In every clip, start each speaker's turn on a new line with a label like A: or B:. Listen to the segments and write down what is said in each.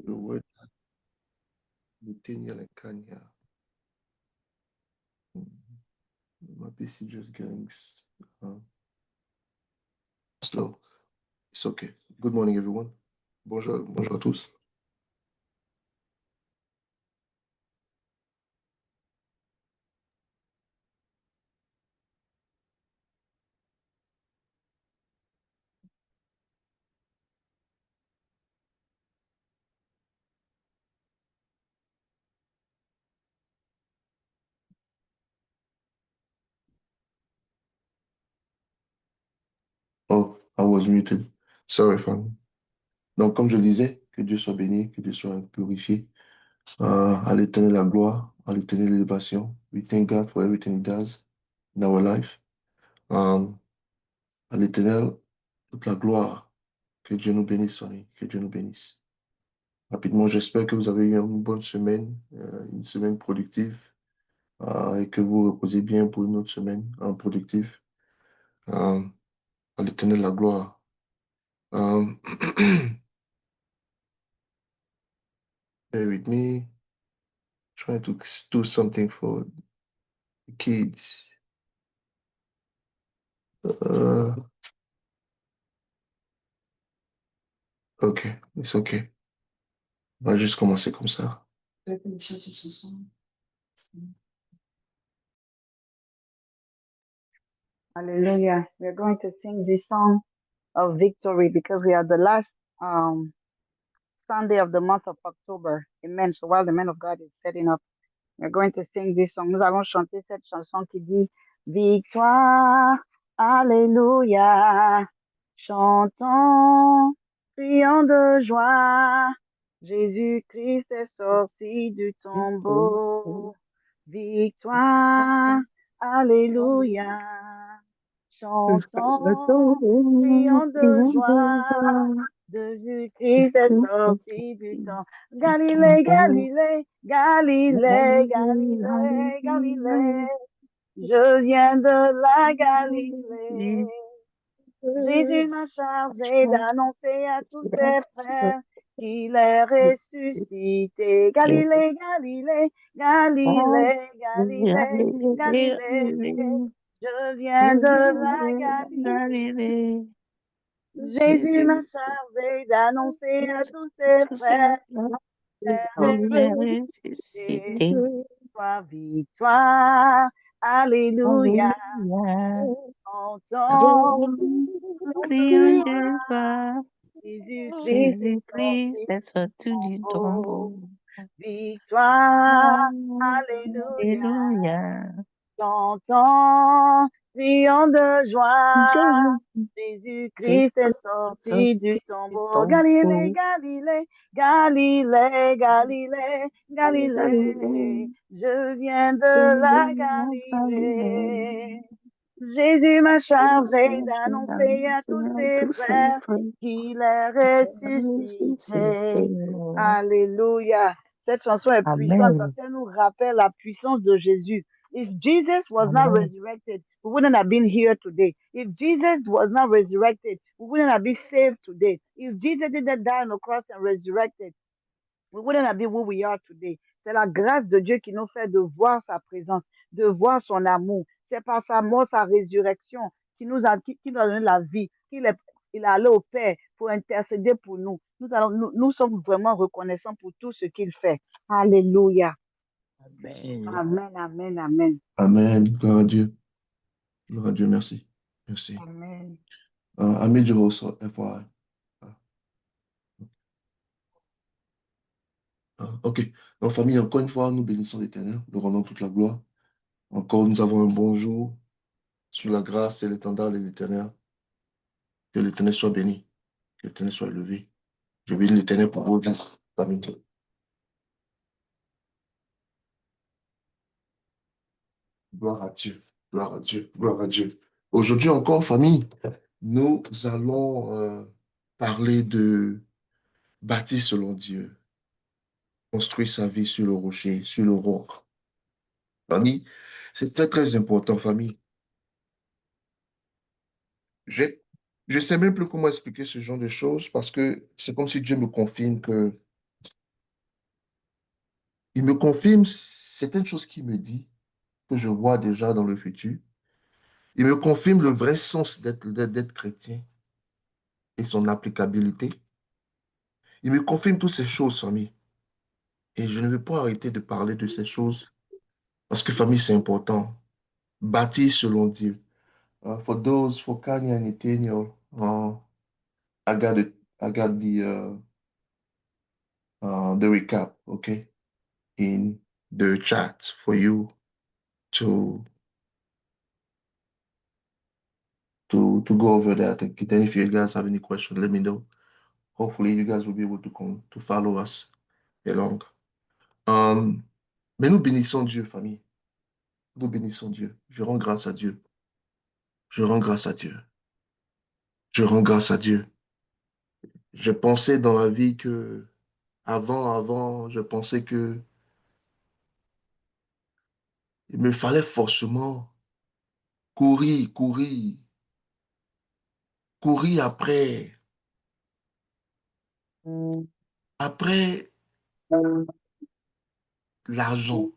A: The word Litania Lecania. My PC just getting uh, slow. It's okay. Good morning, everyone. Bonjour, bonjour à tous. Oh, I was muted. Sorry, fam. Donc, comme je le disais, que Dieu soit béni, que Dieu soit glorifié. À l'éternel la gloire, à l'éternel l'élévation. We thank God for everything He does in our life. Um, à l'éternel, toute la gloire. Que Dieu nous bénisse, famille. Que Dieu nous bénisse. Rapidement, j'espère que vous avez eu une bonne semaine, une semaine productive, et que vous reposez bien pour une autre semaine productive. Euh, à l'éternel la gloire. Um, bear with me. Trying to do something for the kids. Uh, ok, it's ok. On va juste commencer comme ça.
B: Hallelujah. We're going to sing this song of victory because we are the last Sunday of the month of October. Amen. So while the man of God is setting up, we're going to sing this song. Nous allons chanter cette chanson qui dit Victoire, Alléluia. Chantons, crions de joie. Jésus-Christ est sorti du tombeau. Victoire, Alléluia. Chantons, crions de joie. Jésus-Christ est sorti du temps. Galilée, Galilée, Galilée, Galilée, Galilée. Je viens de la Galilée. Jésus m'a chargé d'annoncer à tous ses frères qu'il est ressuscité. Galilée, Galilée, Galilée, Galilée, Galilée. Je viens de la Galilée. Jésus m'a chargé d'annoncer à tous ses frères qu'il est ressuscité. Victoire, victoire, Alléluia. Entends,
C: Crions de joie,
B: Jésus-Christ
C: Jésus-Christ est sorti du tombeau.
B: Victoire, Alléluia.
C: Alléluia.
B: Chantons, crions de joie. Jésus-Christ est sorti du tombeau. Galilée, Galilée, Galilée, Galilée, Galilée. Je viens de la Galilée. Jésus m'a chargé d'annoncer à tous ses frères qu'il est ressuscité. Alléluia. Cette chanson est puissante parce qu'elle nous rappelle la puissance de Jésus. If Jesus was not resurrected, we wouldn't have been here today. If Jesus was not resurrected, we wouldn't have been saved today. If Jesus didn't die on the cross and resurrected, we wouldn't have been who we are today. C'est la grâce de Dieu qui nous fait de voir sa présence, de voir son amour. C'est par sa mort, sa résurrection qui nous a donné la vie, il est allé au Père pour intercéder pour nous. Nous sommes vraiment reconnaissants pour tout ce qu'il fait. Alléluia.
C: Amen.
B: Amen, amen, amen.
A: Amen. Gloire à Dieu. Gloire à Dieu. Merci. Merci.
B: Amen.
A: Amen, je reçois FYI. Ok. Donc, famille, encore une fois, nous bénissons l'Éternel, nous rendons toute la gloire. Encore, nous avons un bon jour sur la grâce et l'étendard de l'Éternel. Que l'Éternel soit béni, que l'Éternel soit élevé. Je bénis l'Éternel pour vos vies, famille. Gloire à Dieu, gloire à Dieu, gloire à Dieu. Aujourd'hui encore, famille, nous allons parler de bâtir selon Dieu, construire sa vie sur le rocher, sur le roc. Famille, c'est très, très important, famille. Je ne sais même plus comment expliquer ce genre de choses parce que c'est comme si Dieu me confirme que Il me confirme certaines choses qu'il me dit, que je vois déjà dans le futur. Il me confirme le vrai sens d'être chrétien et son applicabilité. Il me confirme toutes ces choses, famille. Et je ne veux pas arrêter de parler de ces choses parce que famille, c'est important. Bâtir selon Dieu. For those, for Kanye and Nathaniel, I got the recap, okay, in the chat for you to to go over that. Okay. Then if you guys have any questions, let me know. Hopefully, you guys will be able to come to follow us along. Um, mais nous bénissons Dieu, famille. Nous bénissons Dieu. Je rends grâce à Dieu. Je rends grâce à Dieu. Je rends grâce à Dieu. Je pensais dans la vie que avant, je pensais que il me fallait forcément courir, courir, courir après l'argent,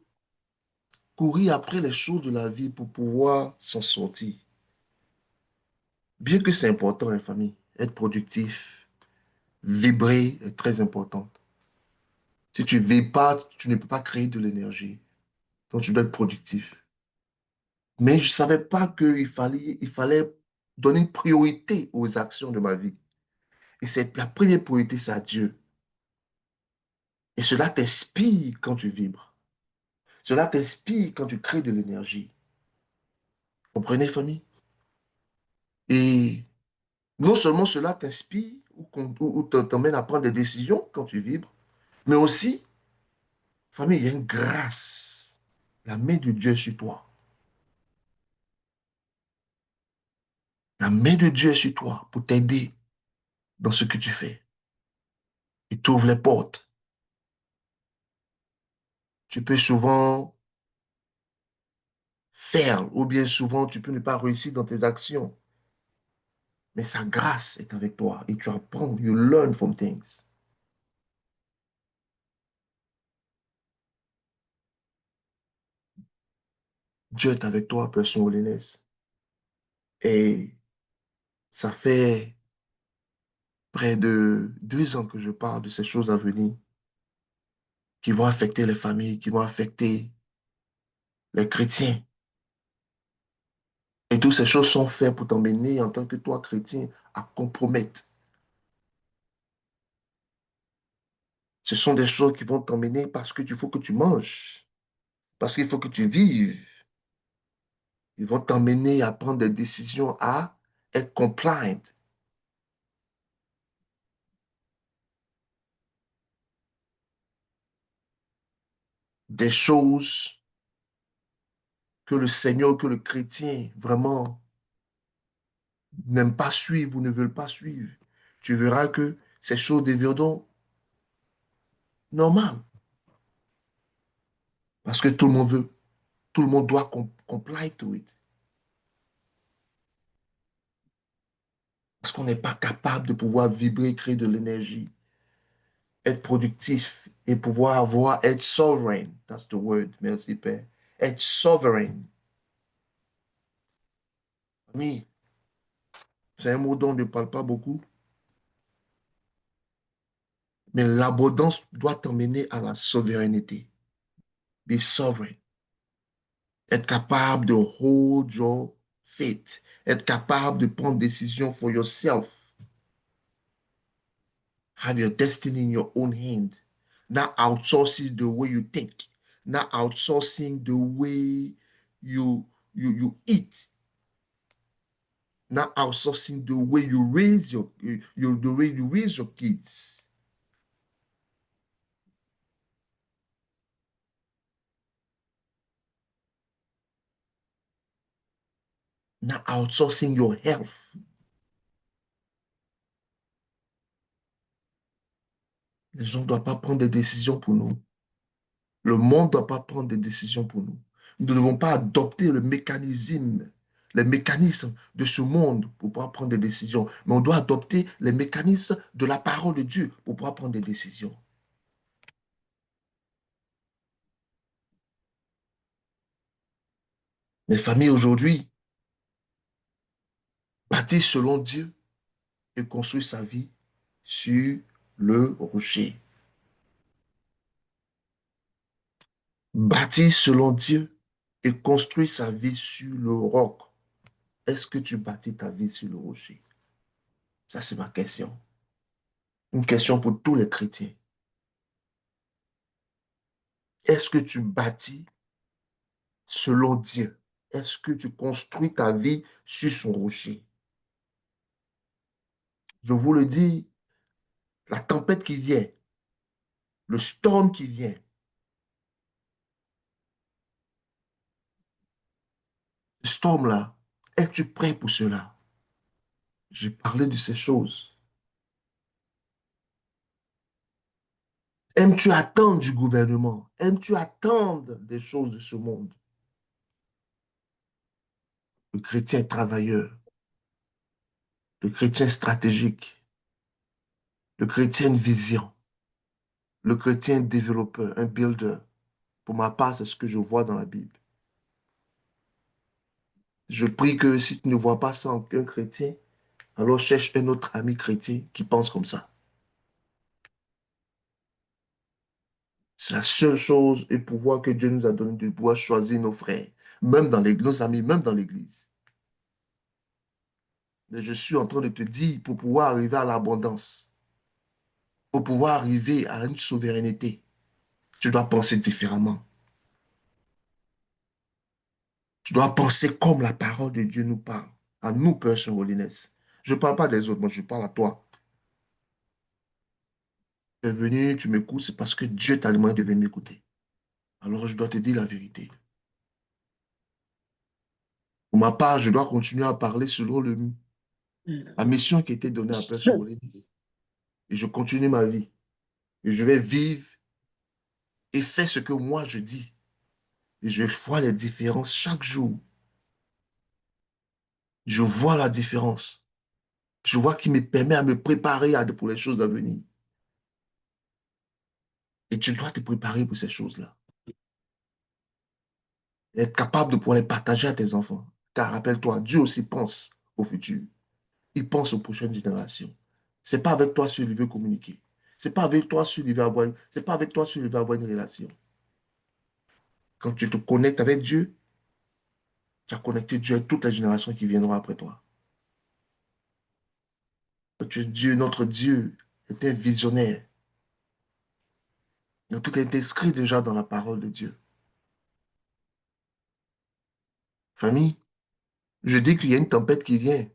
A: courir après les choses de la vie pour pouvoir s'en sortir. Bien que c'est important, hein, famille, être productif, vibrer est très important. Si tu ne vibres pas, tu ne peux pas créer de l'énergie. Donc, tu dois être productif. Mais je ne savais pas il fallait donner une priorité aux actions de ma vie. Et c'est la première priorité, c'est à Dieu. Et cela t'inspire quand tu vibres. Cela t'inspire quand tu crées de l'énergie. Comprenez, famille? Et non seulement cela t'inspire ou t'emmène à prendre des décisions quand tu vibres, mais aussi, famille, il y a une grâce. La main de Dieu est sur toi. La main de Dieu est sur toi pour t'aider dans ce que tu fais. Il t'ouvre les portes. Tu peux souvent faire, ou bien souvent tu peux ne pas réussir dans tes actions. Mais sa grâce est avec toi et tu apprends, you learn from things. Dieu est avec toi, personne holiness. Et ça fait près de 2 ans que je parle de ces choses à venir qui vont affecter les familles, qui vont affecter les chrétiens. Et toutes ces choses sont faites pour t'emmener en tant que toi, chrétien, à compromettre. Ce sont des choses qui vont t'emmener parce que il faut que tu manges, parce qu'il faut que tu vives. Ils vont t'emmener à prendre des décisions, à être compliant. Des choses que le Seigneur, que le chrétien, vraiment, n'aime pas suivre ou ne veulent pas suivre. Tu verras que ces choses deviendront normales. Parce que tout le monde veut, tout le monde doit comply to it. Parce qu'on n'est pas capable de pouvoir vibrer, créer de l'énergie, être productif et pouvoir être sovereign. That's the word. Merci, Père. Être sovereign. Ami, c'est un mot dont on ne parle pas beaucoup, mais l'abondance doit t'emmener à la souveraineté. Be sovereign. Être capable de hold your faith. Être capable de prendre décision for yourself. Have your destiny in your own hand. Not outsourcing the way you think. Not outsourcing the way you eat. Not outsourcing the way you raise the way you raise your kids. Not outsourcing your health. Les gens ne doivent pas prendre des décisions pour nous. Le monde ne doit pas prendre des décisions pour nous. Nous ne devons pas adopter les mécanismes de ce monde pour pouvoir prendre des décisions, mais on doit adopter les mécanismes de la parole de Dieu pour pouvoir prendre des décisions. Les familles aujourd'hui bâtissent selon Dieu et construisent sa vie sur le rocher. Bâtissent selon Dieu et construisent sa vie sur le roc. Est-ce que tu bâtis ta vie sur le rocher? Ça, c'est ma question. Une question pour tous les chrétiens. Est-ce que tu bâtis selon Dieu? Est-ce que tu construis ta vie sur son rocher? Je vous le dis, la tempête qui vient, le storm qui vient, ce storm-là, es-tu prêt pour cela? J'ai parlé de ces choses. Aimes-tu attendre du gouvernement? Aimes-tu attendre des choses de ce monde? Le chrétien travailleur, le chrétien stratégique, le chrétien vision, le chrétien développeur, un builder. Pour ma part, c'est ce que je vois dans la Bible. Je prie que si tu ne vois pas ça en qu'un chrétien, alors cherche un autre ami chrétien qui pense comme ça. C'est la seule chose et pouvoir que Dieu nous a donné de pouvoir choisir nos frères, même dans l'église, nos amis, même dans l'église. Mais je suis en train de te dire, pour pouvoir arriver à l'abondance, pour pouvoir arriver à une souveraineté, tu dois penser différemment. Tu dois penser comme la parole de Dieu nous parle. À nous, Père Holiness. Je ne parle pas des autres, moi je parle à toi. Tu es venu, tu m'écoutes, c'est parce que Dieu t'a demandé de venir m'écouter. Alors je dois te dire la vérité. Pour ma part, je dois continuer à parler selon la mission qui a été donnée à Père Holiness. Et je continue ma vie. Et je vais vivre et faire ce que moi je dis. Et je vois les différences chaque jour. Je vois la différence. Je vois qu'il me permet à me préparer pour les choses à venir. Et tu dois te préparer pour ces choses-là. Et être capable de pouvoir les partager à tes enfants. Car rappelle-toi, Dieu aussi pense au futur. Il pense aux prochaines générations. C'est pas avec toi sur il veut communiquer. C'est pas avec toi sur il veut avoir, c'est pas avec toi sur il veut avoir une relation. Quand tu te connectes avec Dieu, tu as connecté Dieu avec toutes les générations qui viendront après toi. Dieu, notre Dieu, était visionnaire. Donc, tout est inscrit déjà dans la parole de Dieu. Famille, je dis qu'il y a une tempête qui vient.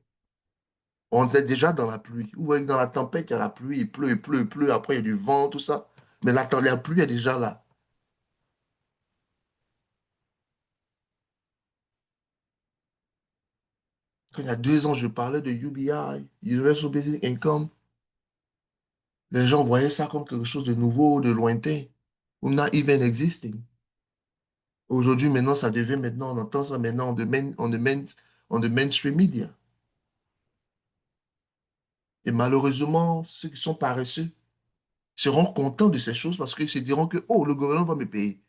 A: On est déjà dans la pluie. Vous voyez que dans la tempête, il y a la pluie, il pleut, il pleut, il pleut. Après, il y a du vent, tout ça. Mais la pluie est déjà là. Quand il y a 2 ans, je parlais de UBI, Universal Basic Income. Les gens voyaient ça comme quelque chose de nouveau, de lointain, ou not even existing. Aujourd'hui, maintenant, ça devient maintenant, on entend ça maintenant on the mainstream media. Et malheureusement, ceux qui sont paresseux seront contents de ces choses parce qu'ils se diront que, oh, le gouvernement va me payer.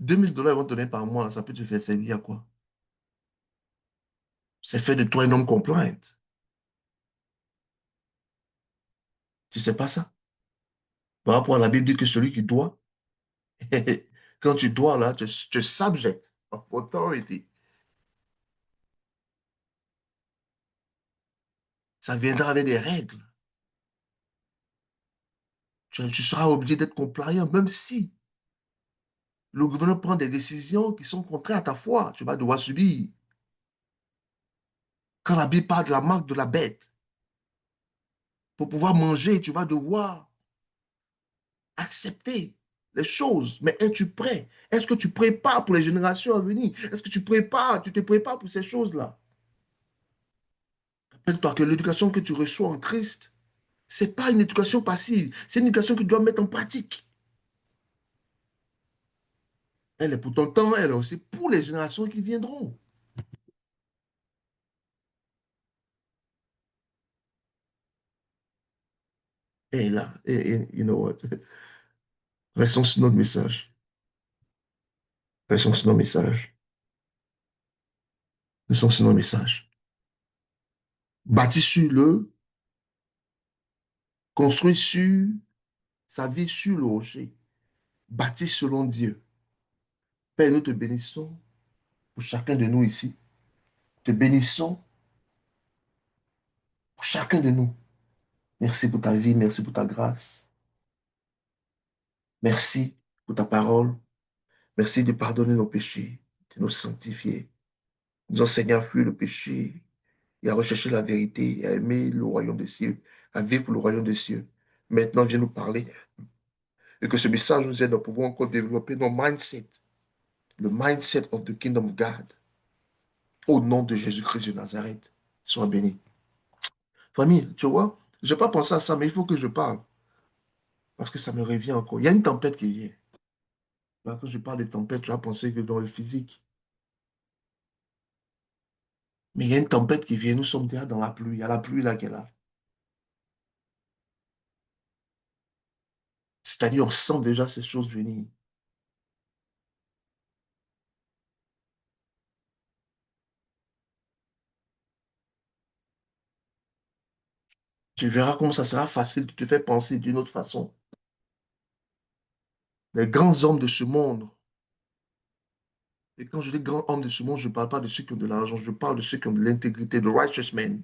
A: 2 000 $ ils vont te donner par mois, là, ça peut te faire servir à quoi? C'est fait de toi un homme compliant. Tu sais pas ça? Par rapport à la Bible dit que celui qui doit, quand tu dois, là, tu subject of authority. Ça viendra avec des règles. Tu seras obligé d'être compliant, même si le gouvernement prend des décisions qui sont contraires à ta foi. Tu vas devoir subir. Quand la Bible parle de la marque de la bête, pour pouvoir manger, tu vas devoir accepter les choses. Mais es-tu prêt? Est-ce que tu prépares pour les générations à venir? Est-ce que tu te prépares pour ces choses-là? Rappelle-toi que l'éducation que tu reçois en Christ, c'est pas une éducation passive, c'est une éducation que tu dois mettre en pratique. Elle est pour ton temps, elle est aussi pour les générations qui viendront. Et là, you know what? Restons sur notre message. Restons sur notre message. Essentiellement le message. Bâti sur le, construit sur sa vie sur le rocher. Bâti selon Dieu. Père, nous te bénissons pour chacun de nous ici. Te bénissons pour chacun de nous. Merci pour ta vie, merci pour ta grâce. Merci pour ta parole. Merci de pardonner nos péchés, de nous sanctifier. Nous enseigner à fuir le péché et à rechercher la vérité et à aimer le royaume des cieux, à vivre pour le royaume des cieux. Maintenant, viens nous parler et que ce message nous aide à pouvoir encore développer nos mindsets, le mindset of the kingdom of God. Au nom de Jésus-Christ de Nazareth, sois béni. Famille, tu vois, je n'ai pas pensé à ça, mais il faut que je parle parce que ça me revient encore. Il y a une tempête qui vient. Là, quand je parle de tempête, tu vas penser que dans le physique. Mais il y a une tempête qui vient, nous sommes déjà dans la pluie. Il y a la pluie là qui est là. C'est-à-dire, on sent déjà ces choses venir. Tu verras comment ça sera facile de te faire penser d'une autre façon. Les grands hommes de ce monde, et quand je dis grands hommes de ce monde, je ne parle pas de ceux qui ont de l'argent, je parle de ceux qui ont de l'intégrité, de righteous men,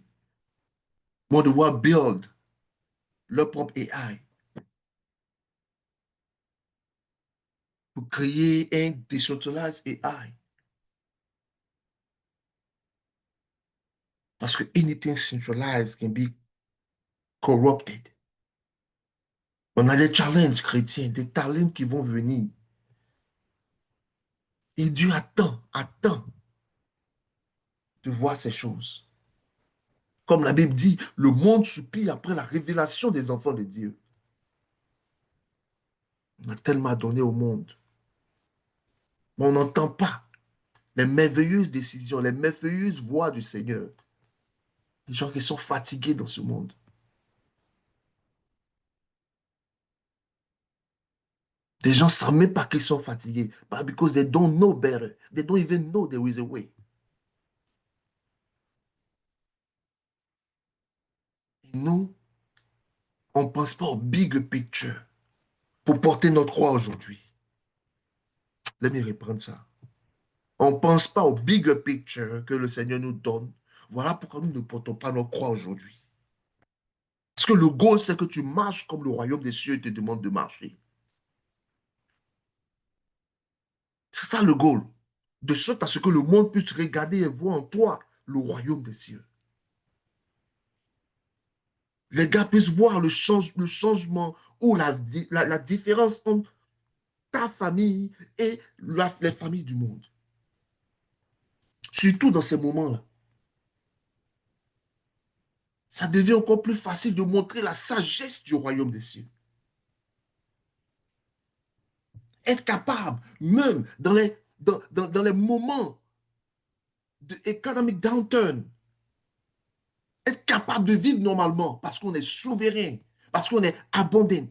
A: vont devoir build leur propre AI pour créer un decentralized AI. Parce que anything centralized can be corrupted. On a des challenges chrétiens, des talents qui vont venir. Et Dieu attend de voir ces choses. Comme la Bible dit, le monde soupire après la révélation des enfants de Dieu. On a tellement donné au monde, mais on n'entend pas les merveilleuses décisions, les merveilleuses voix du Seigneur. Les gens qui sont fatigués dans ce monde. Des gens ne savent même pas qu'ils sont fatigués. Pas because they don't know better. They don't even know there is a way. Et nous, on ne pense pas au big picture pour porter notre croix aujourd'hui. Let me reprendre ça. On ne pense pas au big picture que le Seigneur nous donne. Voilà pourquoi nous ne portons pas notre croix aujourd'hui. Parce que le goal, c'est que tu marches comme le royaume des cieux te demande de marcher. C'est ça le goal. De sorte à ce que le monde puisse regarder et voir en toi le royaume des cieux. Les gars puissent voir le changement ou la différence entre ta famille et les familles du monde. Surtout dans ces moments-là. Ça devient encore plus facile de montrer la sagesse du royaume des cieux. Être capable, même dans les moments de economic downturn, être capable de vivre normalement parce qu'on est souverain, parce qu'on est abondant.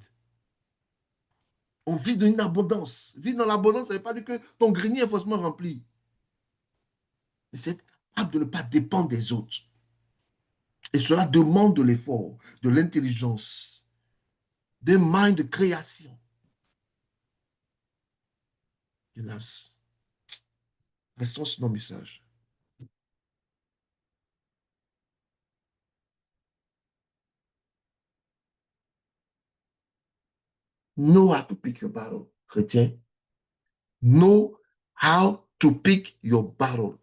A: On vit dans une abondance. Vivre dans l'abondance, ça ne veut pas dire que ton grenier est forcément rempli. Mais c'est être capable de ne pas dépendre des autres. Et cela demande de l'effort, de l'intelligence, des minds de création. Hélas, restons sur nos messages. Know how to pick your battle, chrétien. Know how to pick your battle.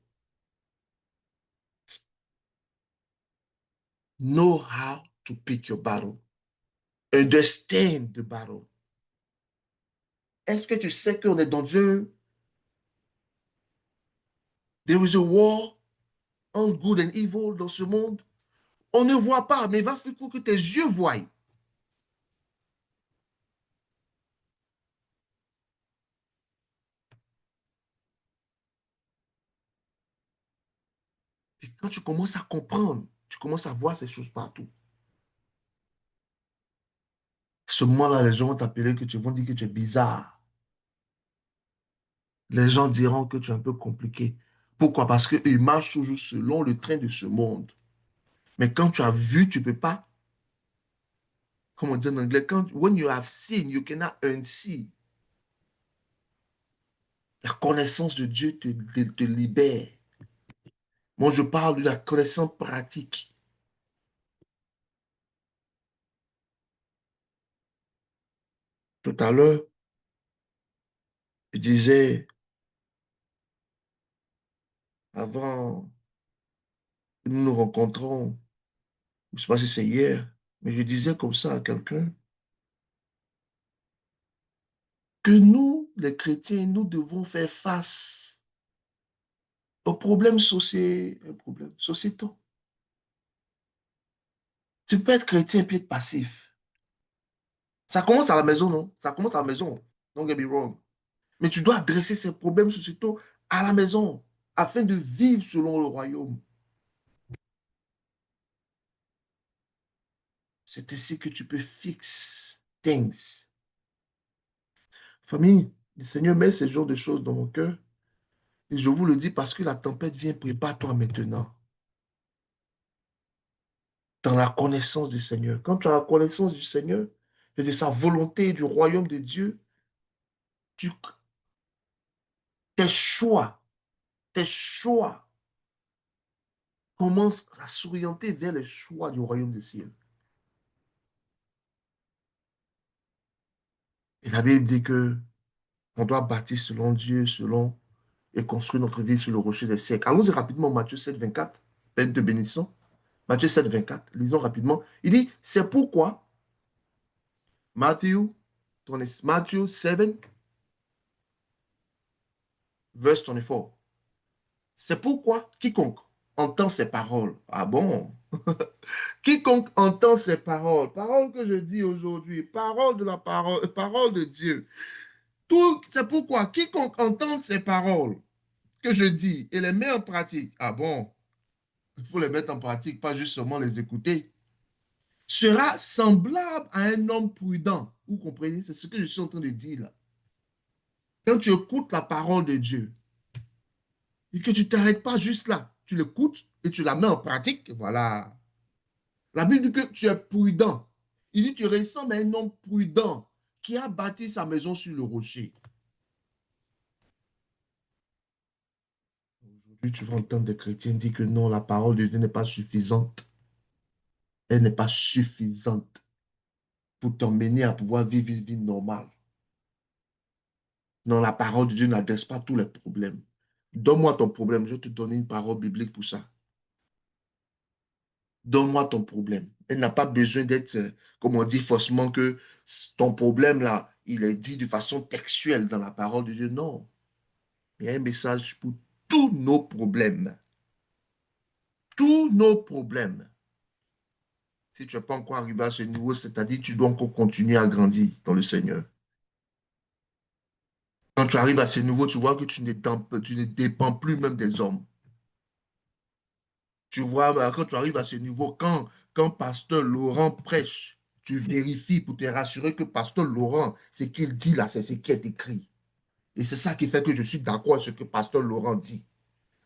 A: Know how to pick your battle. Understand the battle. Est-ce que tu sais qu'on est dans un... There is a war on good and evil dans ce monde? On ne voit pas, mais il va falloir que tes yeux voient. Et quand tu commences à comprendre, tu commences à voir ces choses partout. À ce moment-là, les gens vont t'appeler, que tu vont dire que tu es bizarre. Les gens diront que tu es un peu compliqué. Pourquoi? Parce qu'ils marchent toujours selon le train de ce monde. Mais quand tu as vu, tu ne peux pas, comme on dit en anglais, when you have seen, you cannot unsee. La connaissance de Dieu te libère. Moi, je parle de la connaissance pratique. Tout à l'heure, je disais, avant que nous nous rencontrons, je ne sais pas si c'est hier, mais je disais comme ça à quelqu'un, que nous, les chrétiens, nous devons faire face aux problèmes sociétaux. Tu peux être chrétien et être passif. Ça commence à la maison, non? Ça commence à la maison. Don't get me wrong. Mais tu dois adresser ces problèmes sociétaux à la maison afin de vivre selon le royaume. C'est ainsi que tu peux fix things. Famille, le Seigneur met ce genre de choses dans mon cœur. Et je vous le dis parce que la tempête vient, prépare-toi maintenant. Dans la connaissance du Seigneur. Quand tu as la connaissance du Seigneur et de sa volonté du royaume de Dieu, tu, tes choix, tes choix commencent à s'orienter vers les choix du royaume des cieux. Et la Bible dit que on doit bâtir selon Dieu, selon et construire notre vie sur le rocher des siècles. Allons-y rapidement, Matthieu 7, 24, peine de bénédiction. Matthieu 7, 24, lisons rapidement. Il dit, c'est pourquoi, Matthew 7, verse 24. C'est pourquoi quiconque entend ces paroles, ah bon, quiconque entend ces paroles, paroles que je dis aujourd'hui, paroles de la parole, paroles de Dieu, tout, c'est pourquoi quiconque entend ces paroles que je dis et les met en pratique, ah bon, il faut les mettre en pratique, pas juste seulement les écouter, sera semblable à un homme prudent. Vous comprenez? C'est ce que je suis en train de dire là. Quand tu écoutes la parole de Dieu et que tu ne t'arrêtes pas juste là, tu l'écoutes et tu la mets en pratique, voilà. La Bible dit que tu es prudent. Il dit tu ressembles à un homme prudent qui a bâti sa maison sur le rocher. Aujourd'hui, tu vas entendre des chrétiens dire que non, la parole de Dieu n'est pas suffisante. Elle n'est pas suffisante pour t'emmener à pouvoir vivre une vie normale. Non, la parole de Dieu n'adresse pas tous les problèmes. Donne-moi ton problème, je vais te donner une parole biblique pour ça. Donne-moi ton problème. Elle n'a pas besoin d'être, comme on dit faussement, que ton problème là, il est dit de façon textuelle dans la parole de Dieu. Non. Il y a un message pour tous nos problèmes. Tous nos problèmes. Si tu n'es pas encore arrivé à ce niveau, c'est-à-dire que tu dois encore continuer à grandir dans le Seigneur. Quand tu arrives à ce niveau, tu vois que tu ne dépends plus même des hommes. Tu vois, bah, quand tu arrives à ce niveau, quand Pasteur Laurent prêche, tu vérifies pour te rassurer que Pasteur Laurent, ce qu'il dit là, c'est ce qui est écrit. Et c'est ça qui fait que je suis d'accord avec ce que Pasteur Laurent dit.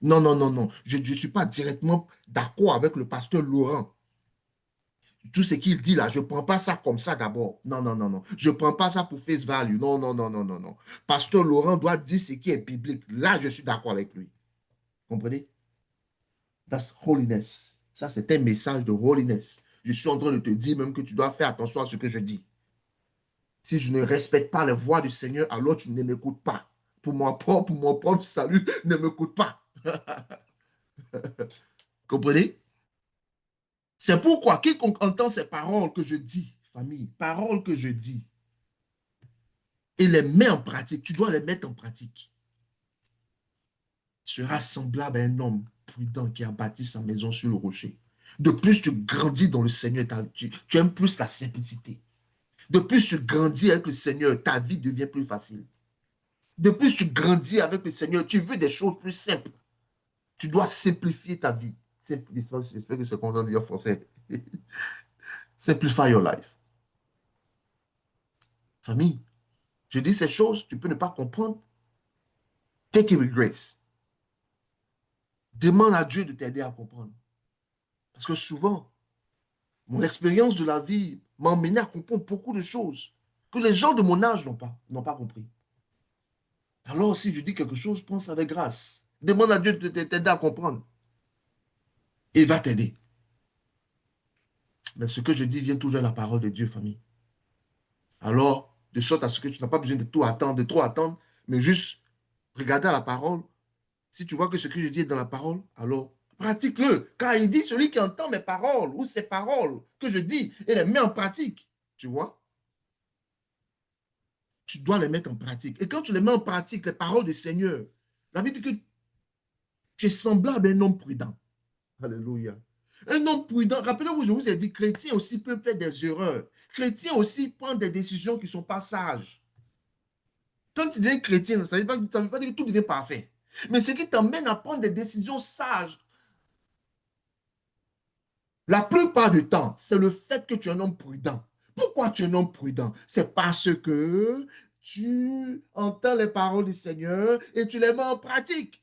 A: Non, non, non, non. Je ne suis pas directement d'accord avec le Pasteur Laurent. Tout ce qu'il dit là, je ne prends pas ça comme ça d'abord. Non, non, non, non. Je ne prends pas ça pour face value. Non, non, non, non, non, non. Pasteur Laurent doit dire ce qui est biblique. Là, je suis d'accord avec lui. Comprenez? That's holiness. Ça, c'est un message de holiness. Je suis en train de te dire même que tu dois faire attention à ce que je dis. Si je ne respecte pas les voix du Seigneur, alors tu ne m'écoutes pas. Pour mon propre salut, ne m'écoute pas. Comprenez? C'est pourquoi quiconque entend ces paroles que je dis, famille, paroles que je dis, et les met en pratique, tu dois les mettre en pratique, sera semblable à un homme prudent qui a bâti sa maison sur le rocher. De plus tu grandis dans le Seigneur, tu aimes plus la simplicité. De plus tu grandis avec le Seigneur, ta vie devient plus facile. De plus tu grandis avec le Seigneur, tu veux des choses plus simples. Tu dois simplifier ta vie. J'espère que c'est comme on dit en français. Simplify your life. Famille, je dis ces choses, tu peux ne pas comprendre. Take it with grace. Demande à Dieu de t'aider à comprendre. Parce que souvent, mon expérience de la vie m'a emmené à comprendre beaucoup de choses que les gens de mon âge n'ont pas compris. Alors, si je dis quelque chose, pense avec grâce. Demande à Dieu de t'aider à comprendre. Il va t'aider. Mais ce que je dis vient toujours de la parole de Dieu, famille. Alors, de sorte à ce que tu n'as pas besoin de tout attendre, de trop attendre, mais juste regarder à la parole. Si tu vois que ce que je dis est dans la parole, alors pratique-le. Car il dit celui qui entend mes paroles ou ces paroles que je dis et les met en pratique. Tu vois, tu dois les mettre en pratique. Et quand tu les mets en pratique, les paroles du Seigneur, la Bible dit que tu es semblable à un homme prudent. Alléluia. Un homme prudent, rappelez-vous, je vous ai dit, chrétien aussi peut faire des erreurs. Chrétien aussi prend des décisions qui ne sont pas sages. Quand tu deviens chrétien, ça ne veut pas dire que tout devient parfait. Mais ce qui t'amène à prendre des décisions sages, la plupart du temps, c'est le fait que tu es un homme prudent. Pourquoi tu es un homme prudent? C'est parce que tu entends les paroles du Seigneur et tu les mets en pratique.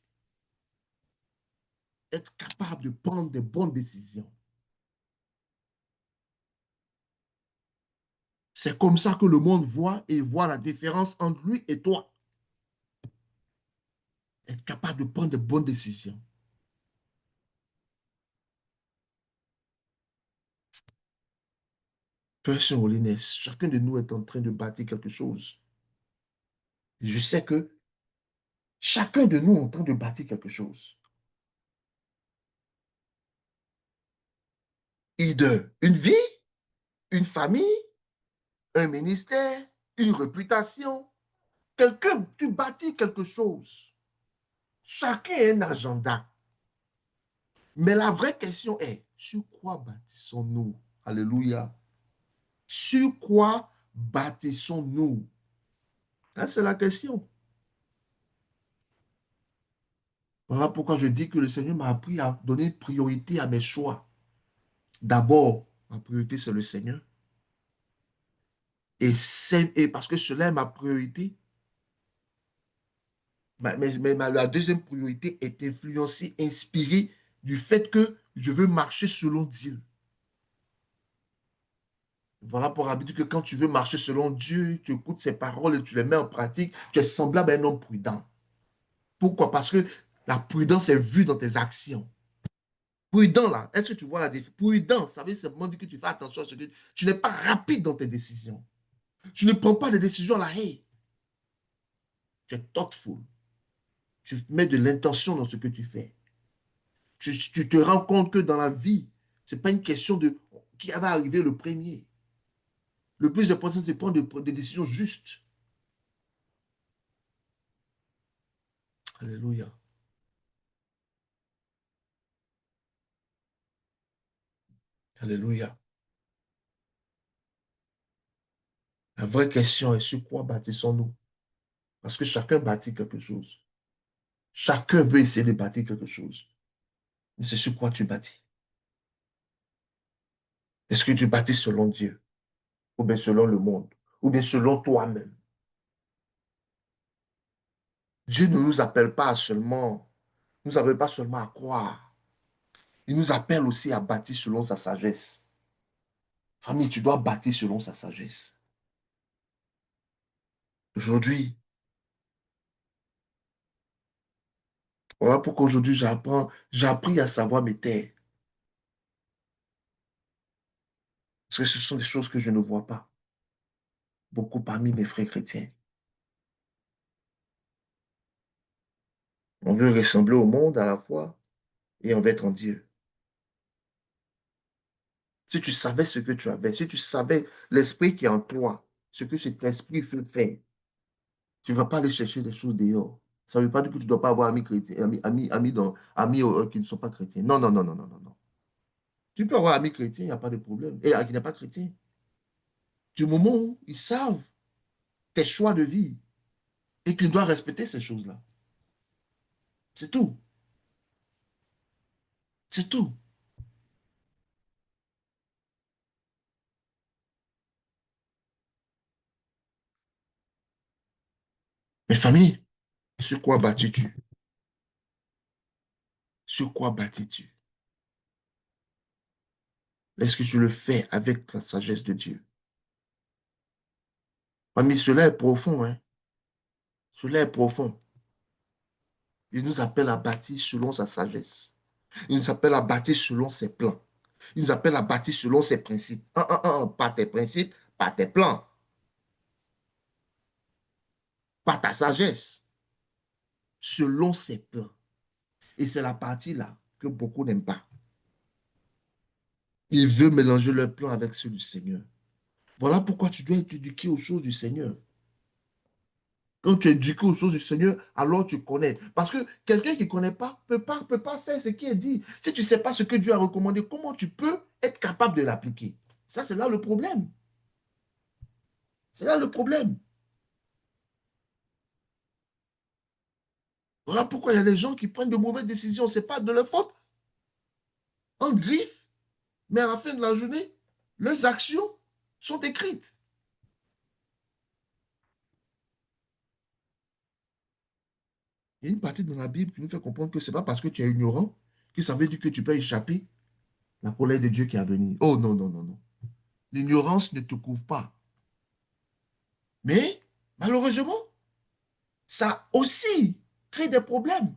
A: Être capable de prendre de bonnes décisions. C'est comme ça que le monde voit et voit la différence entre lui et toi. Être capable de prendre de bonnes décisions. Personne Holiness, chacun de nous est en train de bâtir quelque chose. Et je sais que chacun de nous est en train de bâtir quelque chose. Either une vie, une famille, un ministère, une réputation. Quelqu'un, tu bâtis quelque chose. Chacun a un agenda. Mais la vraie question est, sur quoi bâtissons-nous? Alléluia. Sur quoi bâtissons-nous? Hein, c'est la question. Voilà pourquoi je dis que le Seigneur m'a appris à donner une priorité à mes choix. D'abord, ma priorité, c'est le Seigneur. Et parce que cela est ma priorité, la deuxième priorité est influencée, inspirée du fait que je veux marcher selon Dieu. Voilà pour habitude que quand tu veux marcher selon Dieu, tu écoutes ses paroles et tu les mets en pratique, tu es semblable à un homme prudent. Pourquoi? Parce que la prudence est vue dans tes actions. Prudent, là, est-ce que tu vois la différence? Prudent, ça veut simplement dire que tu fais attention à ce que tu n'es pas rapide dans tes décisions. Tu ne prends pas de décisions à la haie. Tu es thoughtful. Tu mets de l'intention dans ce que tu fais. Tu te rends compte que dans la vie, ce n'est pas une question de qui va arriver le premier. Le plus important, c'est de prendre des décisions justes. Alléluia. Alléluia. La vraie question est sur quoi bâtissons-nous? Parce que chacun bâtit quelque chose. Chacun veut essayer de bâtir quelque chose. Mais c'est sur quoi tu bâtis? Est-ce que tu bâtis selon Dieu? Ou bien selon le monde? Ou bien selon toi-même? Dieu ne nous appelle pas à seulement, nous appelle pas seulement à croire. Il nous appelle aussi à bâtir selon sa sagesse. Famille, tu dois bâtir selon sa sagesse. Aujourd'hui, voilà pourquoi aujourd'hui j'ai appris à savoir mes taire. Parce que ce sont des choses que je ne vois pas. Beaucoup parmi mes frères chrétiens. On veut ressembler au monde à la fois et on veut être en Dieu. Si tu savais ce que tu avais, si tu savais l'esprit qui est en toi, ce que cet esprit fait faire, tu ne vas pas aller chercher des choses dehors. Ça ne veut pas dire que tu ne dois pas avoir amis chrétiens, qui ne sont pas chrétiens. Non, non, non, non, non, non, non. Tu peux avoir amis chrétiens, il n'y a pas de problème. Et qui n'est pas chrétien. Du moment où ils savent tes choix de vie et qu'ils doivent respecter ces choses-là. C'est tout. C'est tout. Mes familles, sur quoi bâtis-tu? Sur quoi bâtis-tu? Est-ce que tu le fais avec la sagesse de Dieu? Mais cela est profond, hein? Cela est profond. Il nous appelle à bâtir selon sa sagesse. Il nous appelle à bâtir selon ses plans. Il nous appelle à bâtir selon ses principes. Pas tes principes, pas tes plans, pas ta sagesse. Selon ses plans. Et c'est la partie là que beaucoup n'aiment pas. Il veut mélanger leurs plans avec ceux du Seigneur. Voilà pourquoi tu dois être éduqué aux choses du Seigneur. Quand tu es éduqué aux choses du Seigneur, alors tu connais. Parce que quelqu'un qui ne connaît pas peut pas faire ce qui est dit. Si tu ne sais pas ce que Dieu a recommandé, comment tu peux être capable de l'appliquer? Ça, c'est là le problème. C'est là le problème. Voilà pourquoi il y a des gens qui prennent de mauvaises décisions. Ce n'est pas de leur faute. En griffe, mais à la fin de la journée, leurs actions sont écrites. Il y a une partie dans la Bible qui nous fait comprendre que ce n'est pas parce que tu es ignorant que ça veut dire que tu peux échapper la colère de Dieu qui est à venir. Oh non, non, non, non. L'ignorance ne te couvre pas. Mais malheureusement, ça aussi crée des problèmes.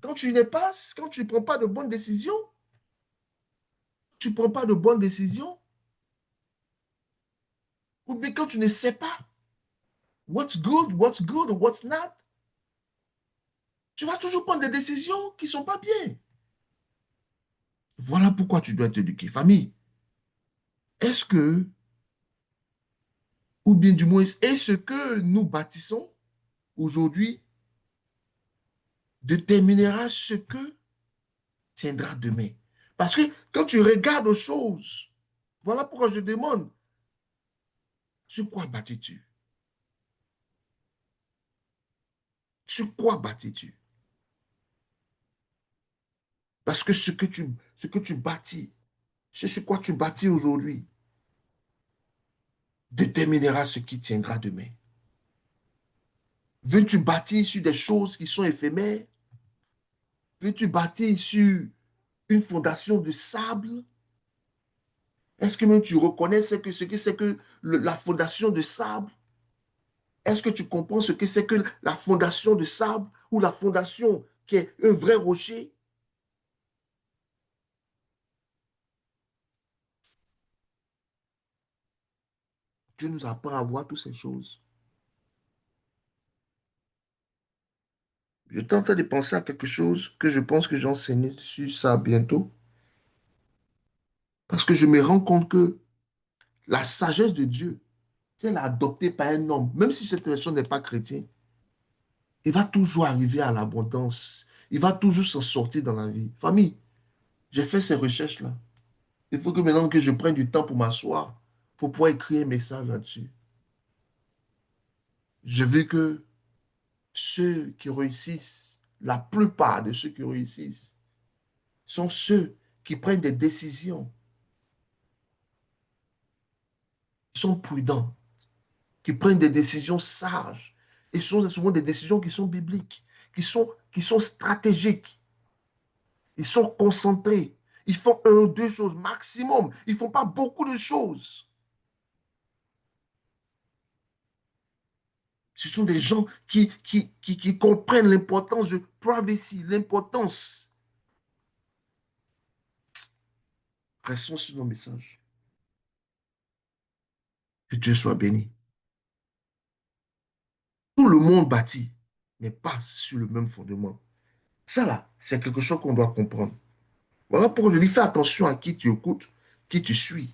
A: Quand tu ne prends pas de bonnes décisions, tu ne prends pas de bonnes décisions, ou bien quand tu ne sais pas what's good or what's not, tu vas toujours prendre des décisions qui ne sont pas bien. Voilà pourquoi tu dois t'éduquer. Famille, est-ce que, ou bien du moins, est-ce que nous bâtissons aujourd'hui déterminera ce que tiendra demain? Parce que quand tu regardes aux choses, voilà pourquoi je demande, sur quoi bâtis-tu? Sur quoi bâtis-tu? Parce que ce que tu bâtis, c'est sur quoi tu bâtis aujourd'hui, déterminera ce qui tiendra demain. Veux-tu bâtir sur des choses qui sont éphémères? Veux-tu bâtir sur une fondation de sable? Est-ce que même tu reconnais ce que c'est que la fondation de sable? Est-ce que tu comprends ce que c'est que la fondation de sable ou la fondation qui est un vrai rocher? Dieu nous apprend à voir toutes ces choses. Je suis en train de penser à quelque chose que je pense que j'enseigne sur ça bientôt. Parce que je me rends compte que la sagesse de Dieu, si elle est adoptée par un homme, même si cette personne n'est pas chrétienne, il va toujours arriver à l'abondance. Il va toujours s'en sortir dans la vie. Famille, j'ai fait ces recherches-là. Il faut que maintenant que je prenne du temps pour m'asseoir, pour pouvoir écrire un message là-dessus. Je veux que ceux qui réussissent, la plupart de ceux qui réussissent, sont ceux qui prennent des décisions, qui sont prudents, qui prennent des décisions sages. Et ce sont souvent des décisions qui sont bibliques, qui sont stratégiques. Ils sont concentrés. Ils font un ou deux choses maximum. Ils ne font pas beaucoup de choses. Ce sont des gens qui comprennent l'importance de privacy, l'importance. Restons sur nos messages. Que Dieu soit béni. Tout le monde bâtit, mais pas sur le même fondement. Ça là, c'est quelque chose qu'on doit comprendre. Voilà pourquoi je dis fais attention à qui tu écoutes, qui tu suis.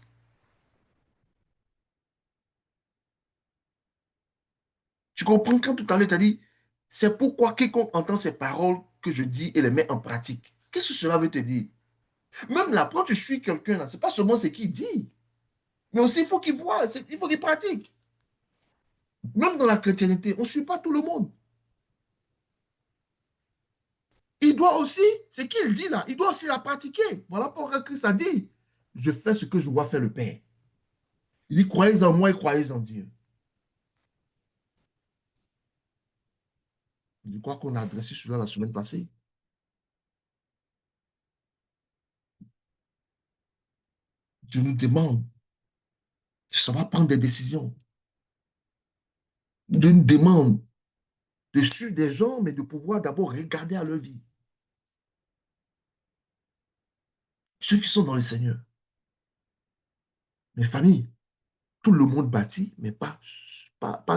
A: Tu comprends quand tout à l'heure tu as dit, c'est pourquoi quiconque entend ces paroles que je dis et les met en pratique. Qu'est-ce que cela veut te dire? Même là, quand tu suis quelqu'un, là, ce n'est pas seulement ce qu'il dit, mais aussi il faut qu'il voit, il faut qu'il pratique. Même dans la chrétienté, on ne suit pas tout le monde. Il doit aussi, ce qu'il dit là, il doit aussi la pratiquer. Voilà pourquoi Christ a dit, je fais ce que je vois faire le Père. Il dit, croyez en moi et croyez en Dieu. Je crois qu'on a adressé cela la semaine passée. Dieu nous demande de savoir prendre des décisions. Dieu nous demande de suivre des gens, mais de pouvoir d'abord regarder à leur vie. Ceux qui sont dans le Seigneur. Mes familles, tout le monde bâtit, mais pas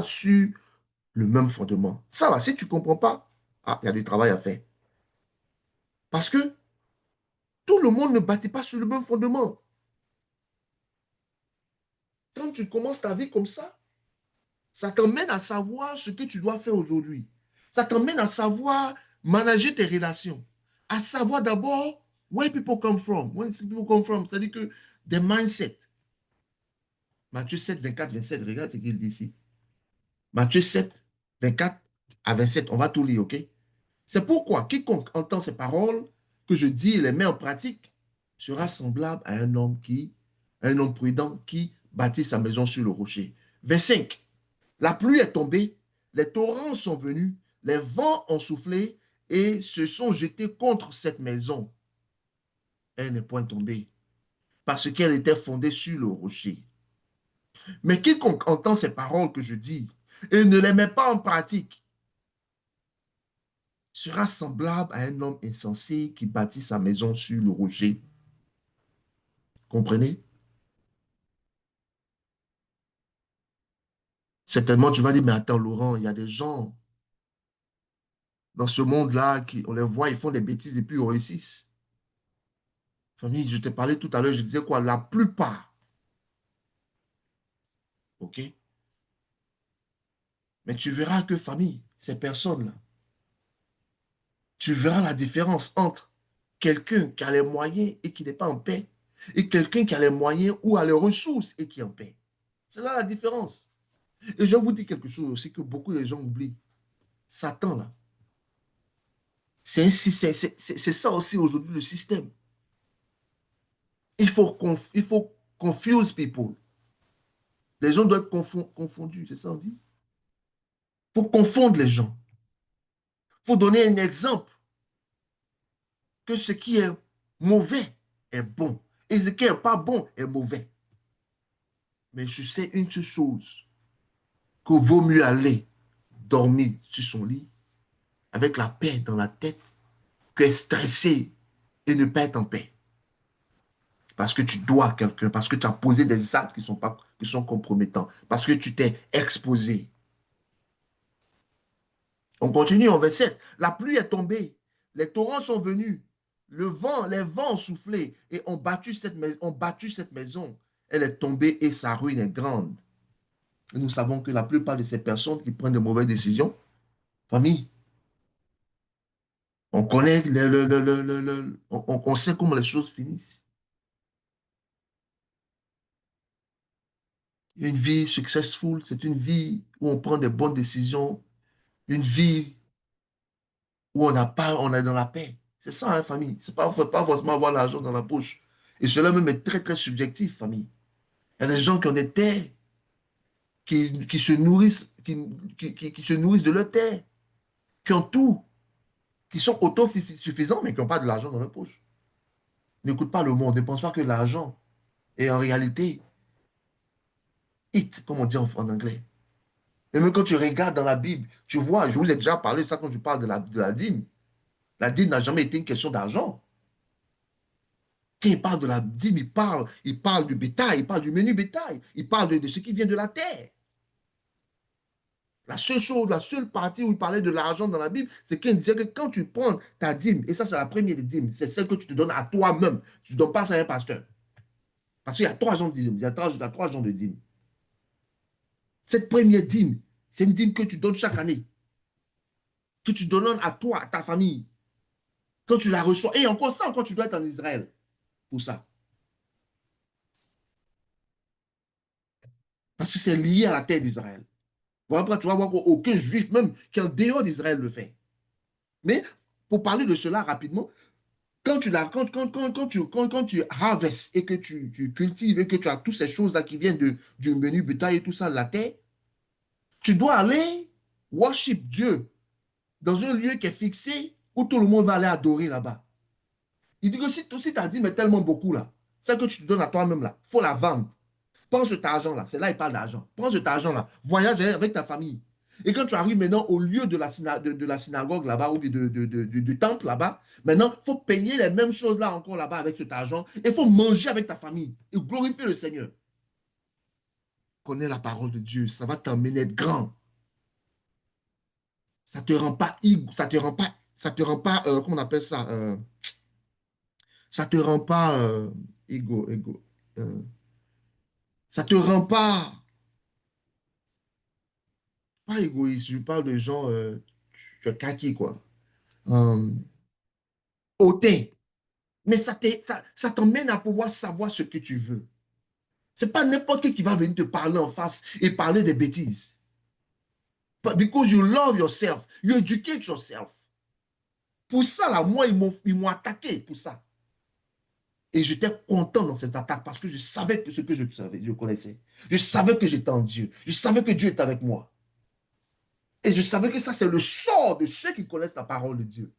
A: sur le même fondement. Ça, là, si tu ne comprends pas, ah, il y a du travail à faire. Parce que tout le monde ne bâtit pas sur le même fondement. Quand tu commences ta vie comme ça t'emmène à savoir ce que tu dois faire aujourd'hui. Ça t'emmène à savoir manager tes relations. À savoir d'abord where people come from. Where people come from, c'est-à-dire que des mindsets. Matthieu 7, 24, 27, regarde ce qu'il dit ici. Matthieu 7, 24 à 27, on va tout lire, ok? C'est pourquoi quiconque entend ces paroles que je dis et les met en pratique sera semblable à un homme prudent qui bâtit sa maison sur le rocher. 25. La pluie est tombée, les torrents sont venus, les vents ont soufflé et se sont jetés contre cette maison. Elle n'est point tombée parce qu'elle était fondée sur le rocher. Mais quiconque entend ces paroles que je dis et ne les met pas en pratique sera semblable à un homme insensé qui bâtit sa maison sur le rocher. Comprenez? Certainement, tu vas dire, mais attends, Laurent, il y a des gens dans ce monde-là qui, on les voit, ils font des bêtises et puis ils réussissent. Famille, je t'ai parlé tout à l'heure, je disais quoi? La plupart, ok? Mais tu verras que, famille, ces personnes-là, tu verras la différence entre quelqu'un qui a les moyens et qui n'est pas en paix et quelqu'un qui a les moyens ou a les ressources et qui est en paix. C'est là la différence. Et je vous dis quelque chose aussi que beaucoup de gens oublient. Satan, là, c'est ça aussi aujourd'hui le système. Il faut confuse people. Les gens doivent être confondus, c'est ça on dit? Il faut confondre les gens. Il faut donner un exemple que ce qui est mauvais est bon et ce qui n'est pas bon est mauvais. Mais je sais une seule chose, qu'il vaut mieux aller dormir sur son lit avec la paix dans la tête que stressé et ne pas être en paix. Parce que tu dois quelqu'un, parce que tu as posé des actes qui sont compromettants, parce que tu t'es exposé. On continue en 27. La pluie est tombée, les torrents sont venus, les vents ont soufflé et ont battu cette maison. Elle est tombée et sa ruine est grande. Et nous savons que la plupart de ces personnes qui prennent de mauvaises décisions, famille, on connaît, on sait comment les choses finissent. Une vie successful, c'est une vie où on prend des bonnes décisions, une vie où on est dans la paix. C'est ça, hein, famille. C'est pas, faut pas forcément avoir l'argent dans la poche. Et cela même est très, très subjectif, famille. Il y a des gens qui ont des terres, qui se nourrissent, qui se nourrissent de leur terre, qui ont tout, qui sont autosuffisants, mais qui n'ont pas de l'argent dans leur poche. N'écoute pas le monde, ne pense pas que l'argent est en réalité it, comme on dit en anglais. Et même quand tu regardes dans la Bible, tu vois, je vous ai déjà parlé de ça quand je parle de la dîme. La dîme n'a jamais été une question d'argent. Quand il parle de la dîme, il parle du bétail, il parle du menu bétail, il parle de ce qui vient de la terre. La seule chose, la seule partie où il parlait de l'argent dans la Bible, c'est qu'il disait que quand tu prends ta dîme, et ça c'est la première des dîmes, c'est celle que tu te donnes à toi-même, tu ne donnes pas ça à un pasteur. Parce qu'il y a trois genres de dîmes, il y a trois genres de dîmes. Cette première dîme, c'est une dîme que tu donnes chaque année, que tu donnes à toi, à ta famille, quand tu la reçois. Et encore ça, encore tu dois être en Israël pour ça. Parce que c'est lié à la terre d'Israël. Bon, après, tu vas voir qu'aucun juif, même qui est en dehors d'Israël, le fait. Mais pour parler de cela rapidement, quand tu harvestes et que tu cultives et que tu as toutes ces choses-là qui viennent du menu bétail et tout ça de la terre, tu dois aller worship Dieu dans un lieu qui est fixé où tout le monde va aller adorer là-bas. Il dit que si ta dîme est tellement beaucoup là, celle que tu te donnes à toi-même là, il faut la vendre. Prends cet argent-là, c'est là il parle d'argent. Prends cet argent-là, voyage avec ta famille. Et quand tu arrives maintenant au lieu de de la synagogue là-bas ou du temple là-bas, maintenant, il faut payer les mêmes choses là encore là-bas avec cet argent. Il faut manger avec ta famille et glorifier le Seigneur. Connais la parole de Dieu, ça va t'emmener à être grand. Ça te rend pas, ça te rend pas, comment on appelle ça, ça te rend pas égo, ça te rend pas égoïste. Je parle de gens, tu es kaki quoi. Euh, hautain. Mais ça t'emmène à pouvoir savoir ce que tu veux. C'est pas n'importe qui va venir te parler en face et parler des bêtises. Because you love yourself, you educate yourself. Pour ça, là, moi, ils m'ont attaqué pour ça. Et j'étais content dans cette attaque parce que je savais que ce que je savais, je connaissais. Je savais que j'étais en Dieu. Je savais que Dieu était avec moi. Et je savais que ça, c'est le sort de ceux qui connaissent la parole de Dieu.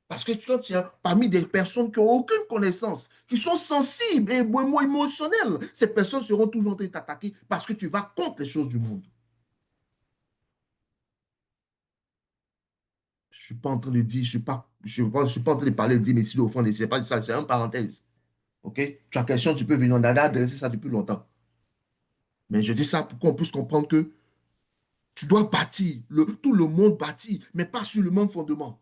A: Parce que quand tu es parmi des personnes qui n'ont aucune connaissance, qui sont sensibles et moins émotionnelles, ces personnes seront toujours en train de t'attaquer parce que tu vas contre les choses du monde. Je ne suis pas en train de dire, je suis pas en train de parler de dire, mais si au fond, c'est pas ça, c'est une parenthèse. OK? Tu as question, tu peux venir, on a adressé ça depuis longtemps. Mais je dis ça pour qu'on puisse comprendre que tu dois bâtir, tout le monde bâtit, mais pas sur le même fondement.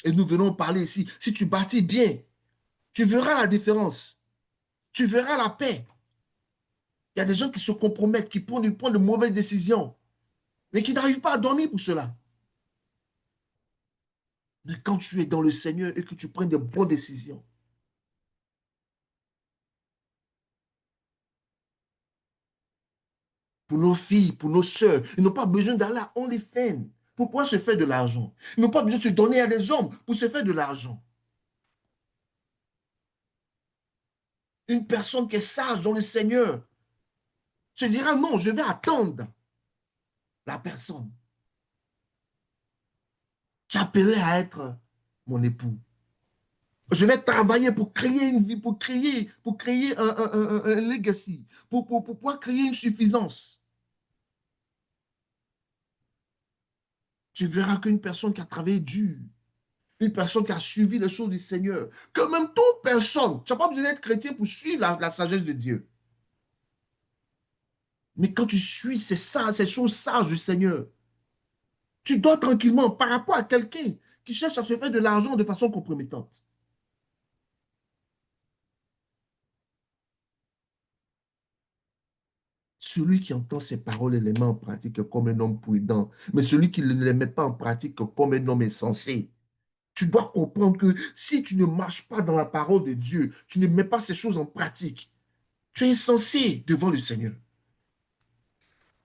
A: Et nous venons parler ici. Si tu bâtis bien, tu verras la différence. Tu verras la paix. Il y a des gens qui se compromettent, qui prennent de mauvaises décisions, mais qui n'arrivent pas à dormir pour cela. Mais quand tu es dans le Seigneur et que tu prends de bonnes décisions, pour nos filles, pour nos sœurs, ils n'ont pas besoin d'aller à OnlyFans pour pouvoir se faire de l'argent. Ils n'ont pas besoin de se donner à des hommes pour se faire de l'argent. Une personne qui est sage dans le Seigneur se dira non, je vais attendre la personne qui appelait à être mon époux. Je vais travailler pour créer une vie, pour créer un legacy, pour pouvoir créer une suffisance. Tu verras qu'une personne qui a travaillé dur, une personne qui a suivi les choses du Seigneur, que même toute personne, tu n'as pas besoin d'être chrétien pour suivre la sagesse de Dieu. Mais quand tu suis ces choses sages du Seigneur, tu dors tranquillement par rapport à quelqu'un qui cherche à se faire de l'argent de façon compromettante. Celui qui entend ces paroles et les met en pratique comme un homme prudent, mais celui qui ne les met pas en pratique comme un homme insensé. Tu dois comprendre que si tu ne marches pas dans la parole de Dieu, tu ne mets pas ces choses en pratique, tu es insensé devant le Seigneur.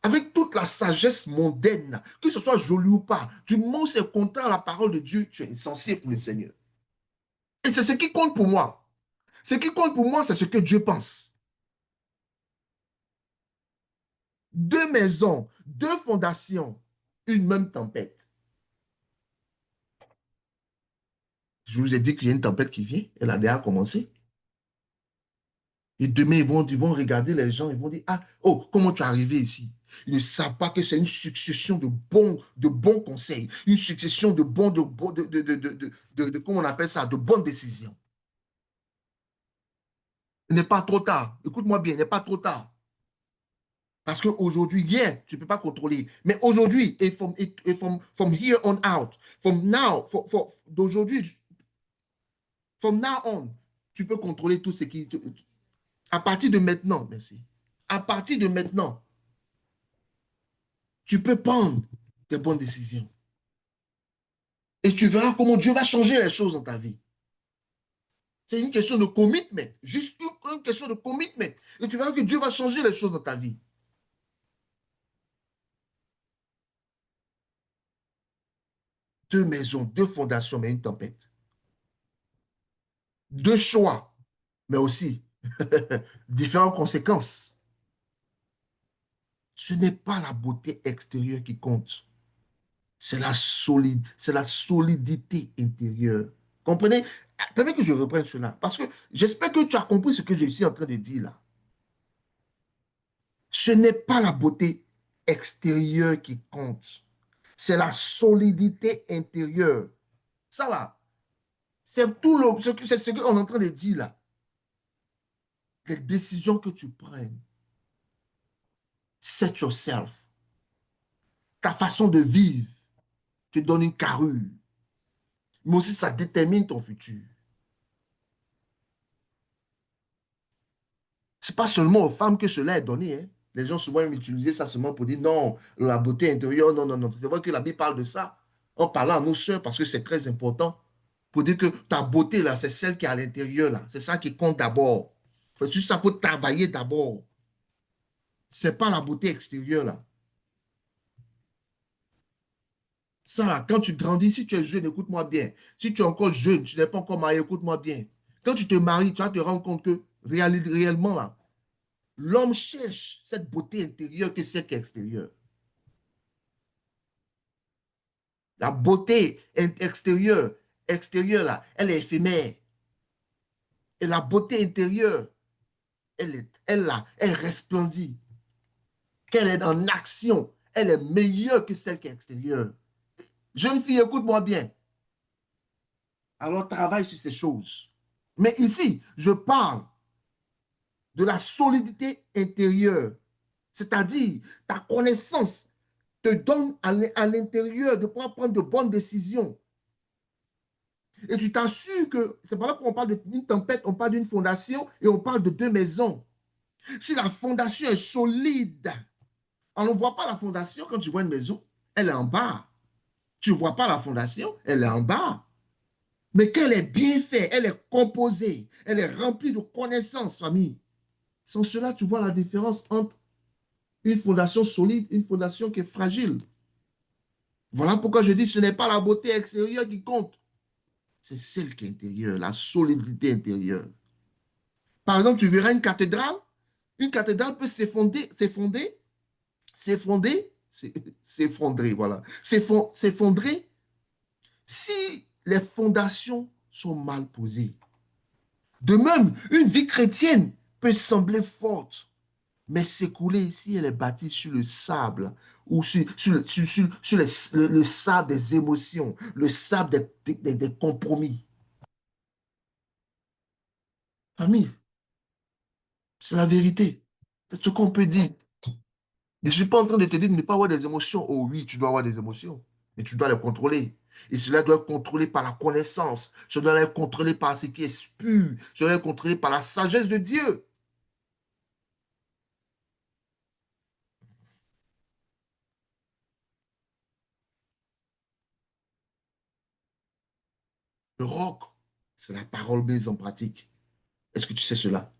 A: Avec toute la sagesse mondaine, que ce soit joli ou pas, du moment où c'est contraire à la parole de Dieu, tu es insensé pour le Seigneur. Et c'est ce qui compte pour moi. Ce qui compte pour moi, c'est ce que Dieu pense. Deux maisons, deux fondations, une même tempête. Je vous ai dit qu'il y a une tempête qui vient, elle a déjà commencé. Et demain, ils vont regarder les gens, ils vont dire, ah, oh, comment tu es arrivé ici? Ils ne savent pas que c'est une succession de bons conseils, une succession comment on appelle ça, de bonnes décisions. Il n'est pas trop tard. Écoute-moi bien, il n'est pas trop tard. Parce qu'aujourd'hui, hier, tu ne peux pas contrôler. Mais aujourd'hui, et from here on out, from now, d'aujourd'hui, from now on, tu peux contrôler tout ce qui... À partir de maintenant, merci. À partir de maintenant, tu peux prendre des bonnes décisions. Et tu verras comment Dieu va changer les choses dans ta vie. C'est une question de commitment. Juste une question de commitment. Et tu verras que Dieu va changer les choses dans ta vie. Deux maisons, deux fondations, mais une tempête. Deux choix, mais aussi différentes conséquences. Ce n'est pas la beauté extérieure qui compte. C'est la solidité intérieure. Comprenez? Permets que je reprenne cela, parce que j'espère que tu as compris ce que je suis en train de dire là. Ce n'est pas la beauté extérieure qui compte, c'est la solidité intérieure. Ça là, c'est tout c'est ce qu'on est en train de dire là. Les décisions que tu prends, set yourself, ta façon de vivre te donne une carrure, mais aussi ça détermine ton futur. Ce n'est pas seulement aux femmes que cela est donné, hein. Les gens souvent aiment utiliser ça seulement pour dire non, la beauté intérieure, non, non, non. C'est vrai que la Bible parle de ça en parlant à nos sœurs parce que c'est très important. Pour dire que ta beauté là, c'est celle qui est à l'intérieur là. C'est ça qui compte d'abord. C'est juste ça, il faut travailler d'abord. Ce n'est pas la beauté extérieure là. Ça là, quand tu grandis, si tu es jeune, écoute-moi bien. Si tu es encore jeune, tu n'es pas encore marié, écoute-moi bien. Quand tu te maries, tu vas te rendre compte que réellement là, l'homme cherche cette beauté intérieure que celle qui est extérieure. La beauté extérieure là, elle est éphémère. Et la beauté intérieure, elle resplendit. Qu'elle est en action, elle est meilleure que celle qui est extérieure. Jeune fille, écoute-moi bien. Alors travaille sur ces choses. Mais ici, je parle de la solidité intérieure. C'est-à-dire, ta connaissance te donne à l'intérieur de pouvoir prendre de bonnes décisions. Et tu t'assures que, c'est pas là qu'on parle d'une tempête, on parle d'une fondation et on parle de deux maisons. Si la fondation est solide, on ne voit pas la fondation quand tu vois une maison, elle est en bas. Tu ne vois pas la fondation, elle est en bas. Mais qu'elle est bien faite, elle est composée, elle est remplie de connaissances, famille. Sans cela, tu vois la différence entre une fondation solide et une fondation qui est fragile. Voilà pourquoi je dis ce n'est pas la beauté extérieure qui compte, c'est celle qui est intérieure, la solidité intérieure. Par exemple, tu verras une cathédrale peut s'effondrer, s'effondrer, voilà, s'effondrer si les fondations sont mal posées. De même, une vie chrétienne peut sembler forte, mais s'écrouler si elle est bâtie sur le sable ou sur le sable des émotions, le sable des compromis. Famille, c'est la vérité. C'est ce qu'on peut dire. Je ne suis pas en train de te dire de ne pas avoir des émotions. Oh oui, tu dois avoir des émotions, mais tu dois les contrôler. Et cela doit être contrôlé par la connaissance. Cela doit être contrôlé par ce qui est pur. Cela doit être contrôlé par la sagesse de Dieu. Le roc, c'est la parole mise en pratique. Est-ce que tu sais cela?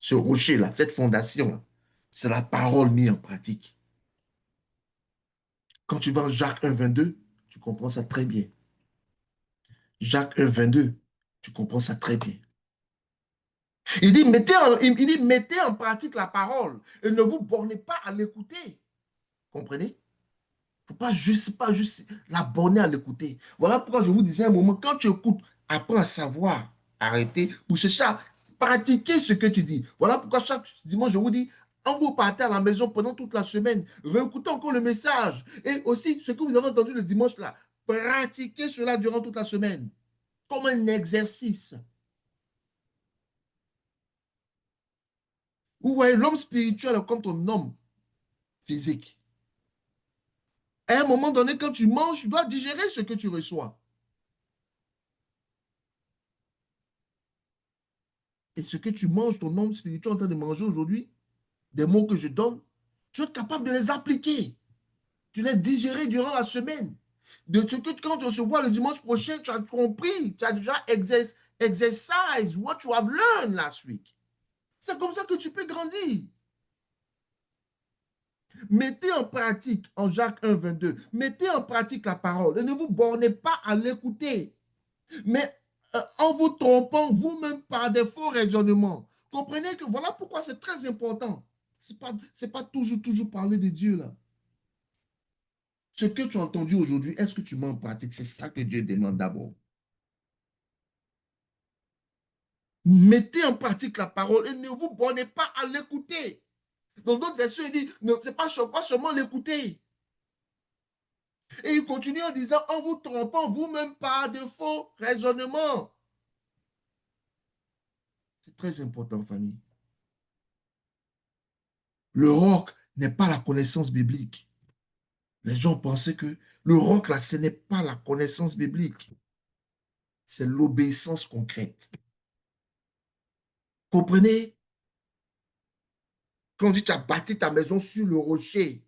A: Ce rocher-là, cette fondation-là, c'est la parole mise en pratique. Quand tu vas en Jacques 1, 22, tu comprends ça très bien. Jacques 1, 22, tu comprends ça très bien. Il dit, mettez en pratique la parole et ne vous bornez pas à l'écouter. Comprenez? Il ne faut pas juste la borner à l'écouter. Voilà pourquoi je vous disais un moment, quand tu écoutes, apprends à savoir arrêter ou chercher à pratiquer ce que tu dis. Voilà pourquoi chaque dimanche, je vous dis, quand vous partez à la maison pendant toute la semaine, réécoutez encore le message. Et aussi, ce que vous avez entendu le dimanche là, pratiquez cela durant toute la semaine, comme un exercice. Vous voyez, l'homme spirituel est comme ton homme physique. À un moment donné, quand tu manges, tu dois digérer ce que tu reçois. Et ce que tu manges, ton homme spirituel est en train de manger aujourd'hui, des mots que je donne, tu es capable de les appliquer. Tu les digérer durant la semaine. De ce que quand on se voit le dimanche prochain, tu as compris, tu as déjà exercise what you have learned last week. C'est comme ça que tu peux grandir. Mettez en pratique, en Jacques 1, 22, mettez en pratique la parole et ne vous bornez pas à l'écouter, mais en vous trompant vous-même par des faux raisonnements. Comprenez que voilà pourquoi c'est très important. C'est pas toujours parler de Dieu là. Ce que tu as entendu aujourd'hui, est-ce que tu mets en pratique? C'est ça que Dieu demande d'abord. Mettez en pratique la parole et ne vous bornez pas à l'écouter. Dans d'autres versions, il dit, ne pas seulement l'écouter. Et il continue en disant, en vous trompant vous-même par de faux raisonnements. C'est très important, famille. Le roc n'est pas la connaissance biblique. Les gens pensaient que le roc, là, ce n'est pas la connaissance biblique. C'est l'obéissance concrète. Comprenez? Quand on dit tu as bâti ta maison sur le rocher,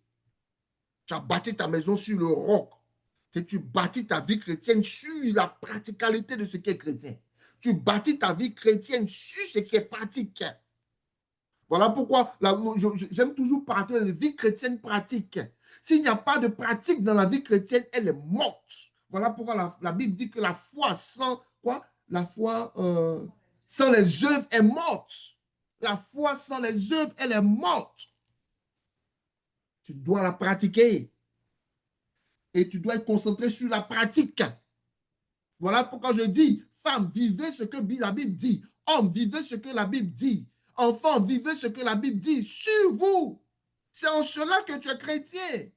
A: tu as bâti ta maison sur le roc, c'est que tu bâtis ta vie chrétienne sur la praticalité de ce qui est chrétien. Tu bâtis ta vie chrétienne sur ce qui est pratique. Voilà pourquoi j'aime toujours parler de vie chrétienne pratique. S'il n'y a pas de pratique dans la vie chrétienne, elle est morte. Voilà pourquoi la Bible dit que la foi sans quoi? La foi sans les œuvres est morte. La foi sans les œuvres, elle est morte. Tu dois la pratiquer. Et tu dois être concentré sur la pratique. Voilà pourquoi je dis, femme, vivez ce que la Bible dit. Homme, vivez ce que la Bible dit. Enfant, vivez ce que la Bible dit sur vous. C'est en cela que tu es chrétien.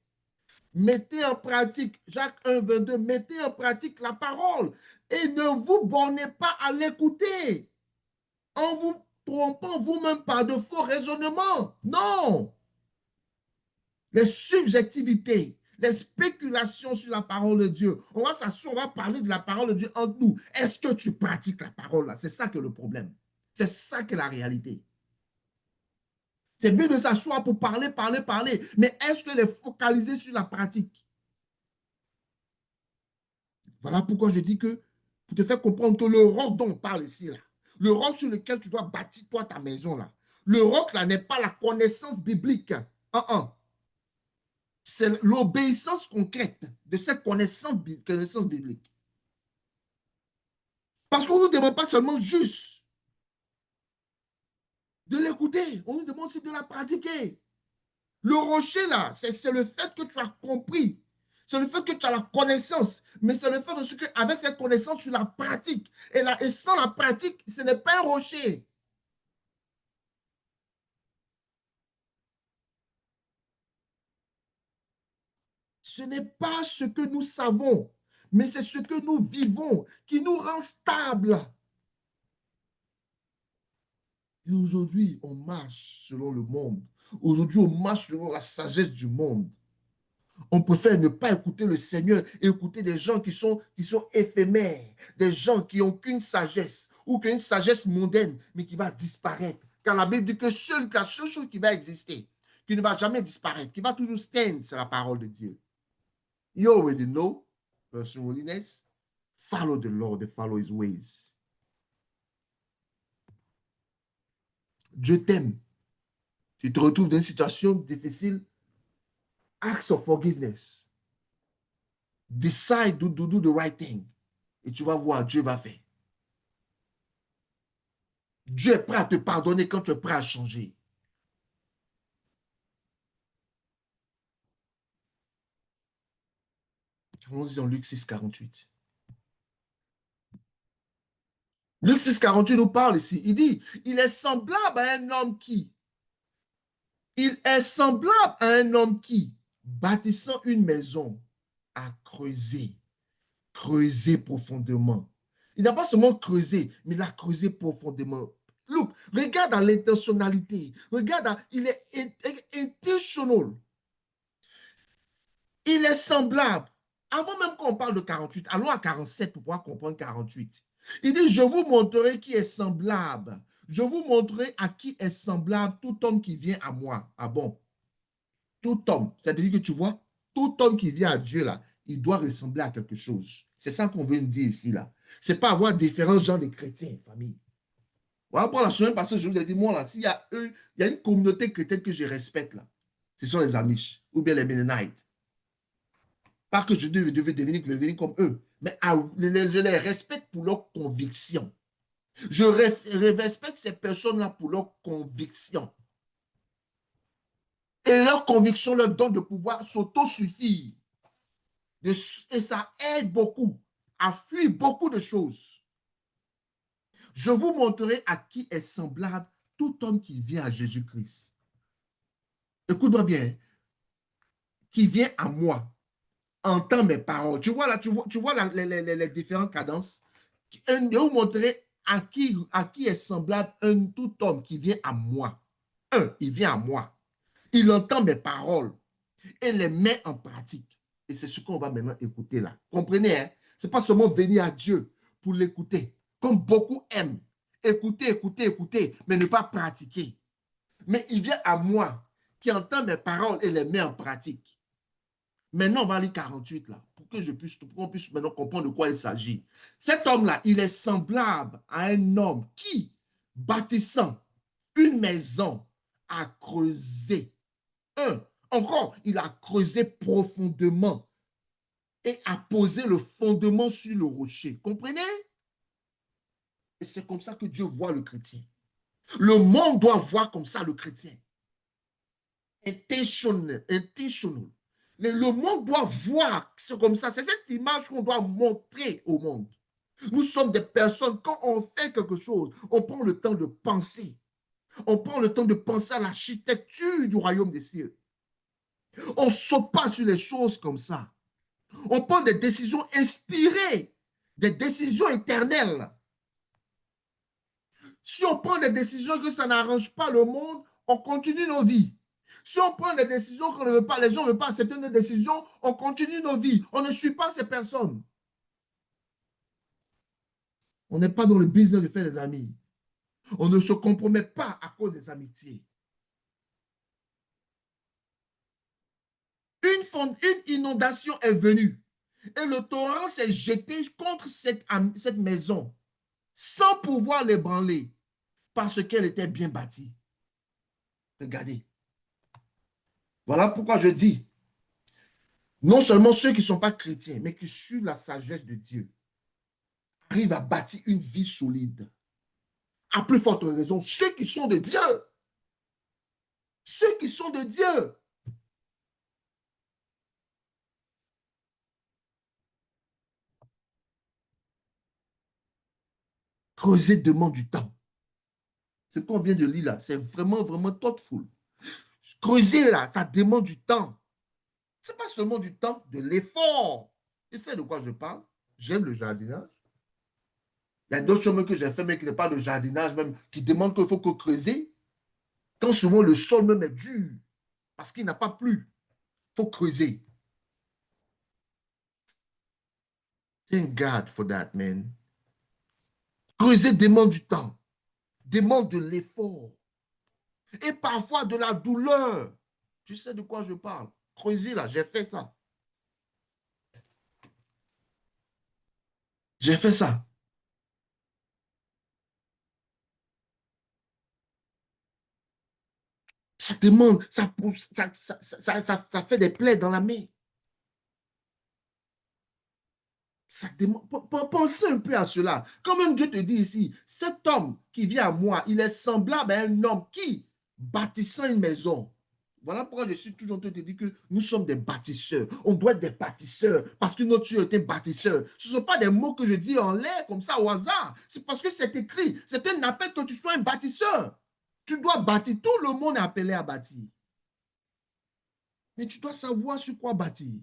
A: Mettez en pratique, Jacques 1, 22, mettez en pratique la parole et ne vous bornez pas à l'écouter en vous trompant vous-même par de faux raisonnements. Non. Les subjectivités, les spéculations sur la parole de Dieu. On va s'asseoir, on va parler de la parole de Dieu entre nous. Est-ce que tu pratiques la parole là? C'est ça que le problème. C'est ça que la réalité. C'est bien de s'asseoir pour parler, mais est-ce qu'elle est focalisée sur la pratique? Voilà pourquoi je dis que, pour te faire comprendre que le roc dont on parle ici, là, le roc sur lequel tu dois bâtir toi ta maison, là, le roc là n'est pas la connaissance biblique. C'est l'obéissance concrète de cette connaissance biblique. Parce qu'on ne nous demande pas seulement juste de l'écouter, on nous demande aussi de la pratiquer. Le rocher, là, c'est le fait que tu as compris. C'est le fait que tu as la connaissance. Mais c'est le fait de ce qu'avec cette connaissance, tu la pratiques. Et sans la pratique, ce n'est pas un rocher. Ce n'est pas ce que nous savons, mais c'est ce que nous vivons qui nous rend stables. Et aujourd'hui, on marche selon le monde. Aujourd'hui, on marche selon la sagesse du monde. On préfère ne pas écouter le Seigneur et écouter des gens qui sont éphémères, des gens qui n'ont qu'une sagesse ou qu'une sagesse mondaine, mais qui va disparaître. Car la Bible dit que la seule chose qui va exister, qui ne va jamais disparaître, qui va toujours stand, c'est la parole de Dieu. You already know, Version Holiness, follow the Lord and follow his ways. Dieu t'aime. Tu te retrouves dans une situation difficile, ask for forgiveness. Decide to do the right thing. Et tu vas voir, Dieu va faire. Dieu est prêt à te pardonner quand tu es prêt à changer. On dit dans Luc 6, 48. Luc 6, 48 nous parle ici. Il dit, il est semblable à un homme qui, bâtissant une maison, a creusé profondément. Il n'a pas seulement creusé, mais il a creusé profondément. Look, regarde à l'intentionnalité. Il est intentional. Il est semblable. Avant même qu'on parle de 48, allons à 47 pour pouvoir comprendre 48. Il dit, je vous montrerai qui est semblable. Je vous montrerai à qui est semblable tout homme qui vient à moi. Ah bon? Tout homme. C'est-à-dire que tu vois, tout homme qui vient à Dieu, là, il doit ressembler à quelque chose. C'est ça qu'on veut nous dire ici, là. Ce n'est pas avoir différents genres de chrétiens, famille. Voilà pour la semaine passée, je vous ai dit, moi, là, s'il y a il y a une communauté chrétienne que je respecte, là. Ce sont les Amish ou bien les Mennonites. Pas que je devais devenir comme eux, mais je les respecte pour leurs convictions. Je respecte ces personnes-là pour leurs convictions. Et leurs convictions leur donnent de pouvoir s'autosuffire. Et ça aide beaucoup à fuir beaucoup de choses. Je vous montrerai à qui est semblable tout homme qui vient à Jésus-Christ. Écoute-moi bien, qui vient à moi, entend mes paroles. Tu vois là, tu vois là, les différentes cadences. Je vous montrerai à qui est semblable tout homme qui vient à moi. Il vient à moi. Il entend mes paroles et les met en pratique. Et c'est ce qu'on va maintenant écouter là. Comprenez, hein? Ce n'est pas seulement venir à Dieu pour l'écouter, comme beaucoup aiment. Écouter, écouter, écouter, mais ne pas pratiquer. Mais il vient à moi qui entend mes paroles et les met en pratique. Maintenant, on va lire 48 là, pour qu'on puisse maintenant comprendre de quoi il s'agit. Cet homme-là, il est semblable à un homme qui, bâtissant une maison, a creusé. Encore, il a creusé profondément et a posé le fondement sur le rocher. Comprenez? Et c'est comme ça que Dieu voit le chrétien. Le monde doit voir comme ça le chrétien. Intentional. Le monde doit voir c'est comme ça. C'est cette image qu'on doit montrer au monde. Nous sommes des personnes, quand on fait quelque chose, on prend le temps de penser. On prend le temps de penser à l'architecture du royaume des cieux. On ne saute pas sur les choses comme ça. On prend des décisions inspirées, des décisions éternelles. Si on prend des décisions que ça n'arrange pas le monde, on continue nos vies. Si on prend des décisions qu'on ne veut pas, les gens ne veulent pas accepter nos décisions, on continue nos vies. On ne suit pas ces personnes. On n'est pas dans le business de faire des amis. On ne se compromet pas à cause des amitiés. Une inondation est venue et le torrent s'est jeté contre cette maison sans pouvoir l'ébranler parce qu'elle était bien bâtie. Regardez. Voilà pourquoi je dis, non seulement ceux qui ne sont pas chrétiens, mais qui suivent la sagesse de Dieu, arrivent à bâtir une vie solide. À plus forte raison, ceux qui sont de Dieu. Ceux qui sont de Dieu. Creuser demande du temps. Ce qu'on vient de lire là, c'est vraiment, vraiment thoughtful. Creuser là, ça demande du temps. Ce n'est pas seulement du temps, de l'effort. Tu sais de quoi je parle? J'aime le jardinage. Il y a d'autres chemins que j'ai fait, mais qui n'est pas le jardinage même, qui demandent qu'il faut que creuser. Quand souvent le sol même est dur, parce qu'il n'a pas plu. Il faut creuser. Thank God for that, man. Creuser demande du temps, demande de l'effort et parfois de la douleur. Tu sais de quoi je parle? Creuser là, j'ai fait ça. J'ai fait ça. Ça demande, ça pousse, ça fait des plaies dans la main. Ça demande, pensez un peu à cela. Quand même Dieu te dit ici, cet homme qui vient à moi, il est semblable à un homme qui, bâtissant une maison. Voilà pourquoi je suis toujours en train de te dire que nous sommes des bâtisseurs. On doit être des bâtisseurs parce que notre Dieu est un bâtisseur. Ce ne sont pas des mots que je dis en l'air comme ça au hasard. C'est parce que c'est écrit. C'est un appel que tu sois un bâtisseur. Tu dois bâtir. Tout le monde est appelé à bâtir. Mais tu dois savoir sur quoi bâtir.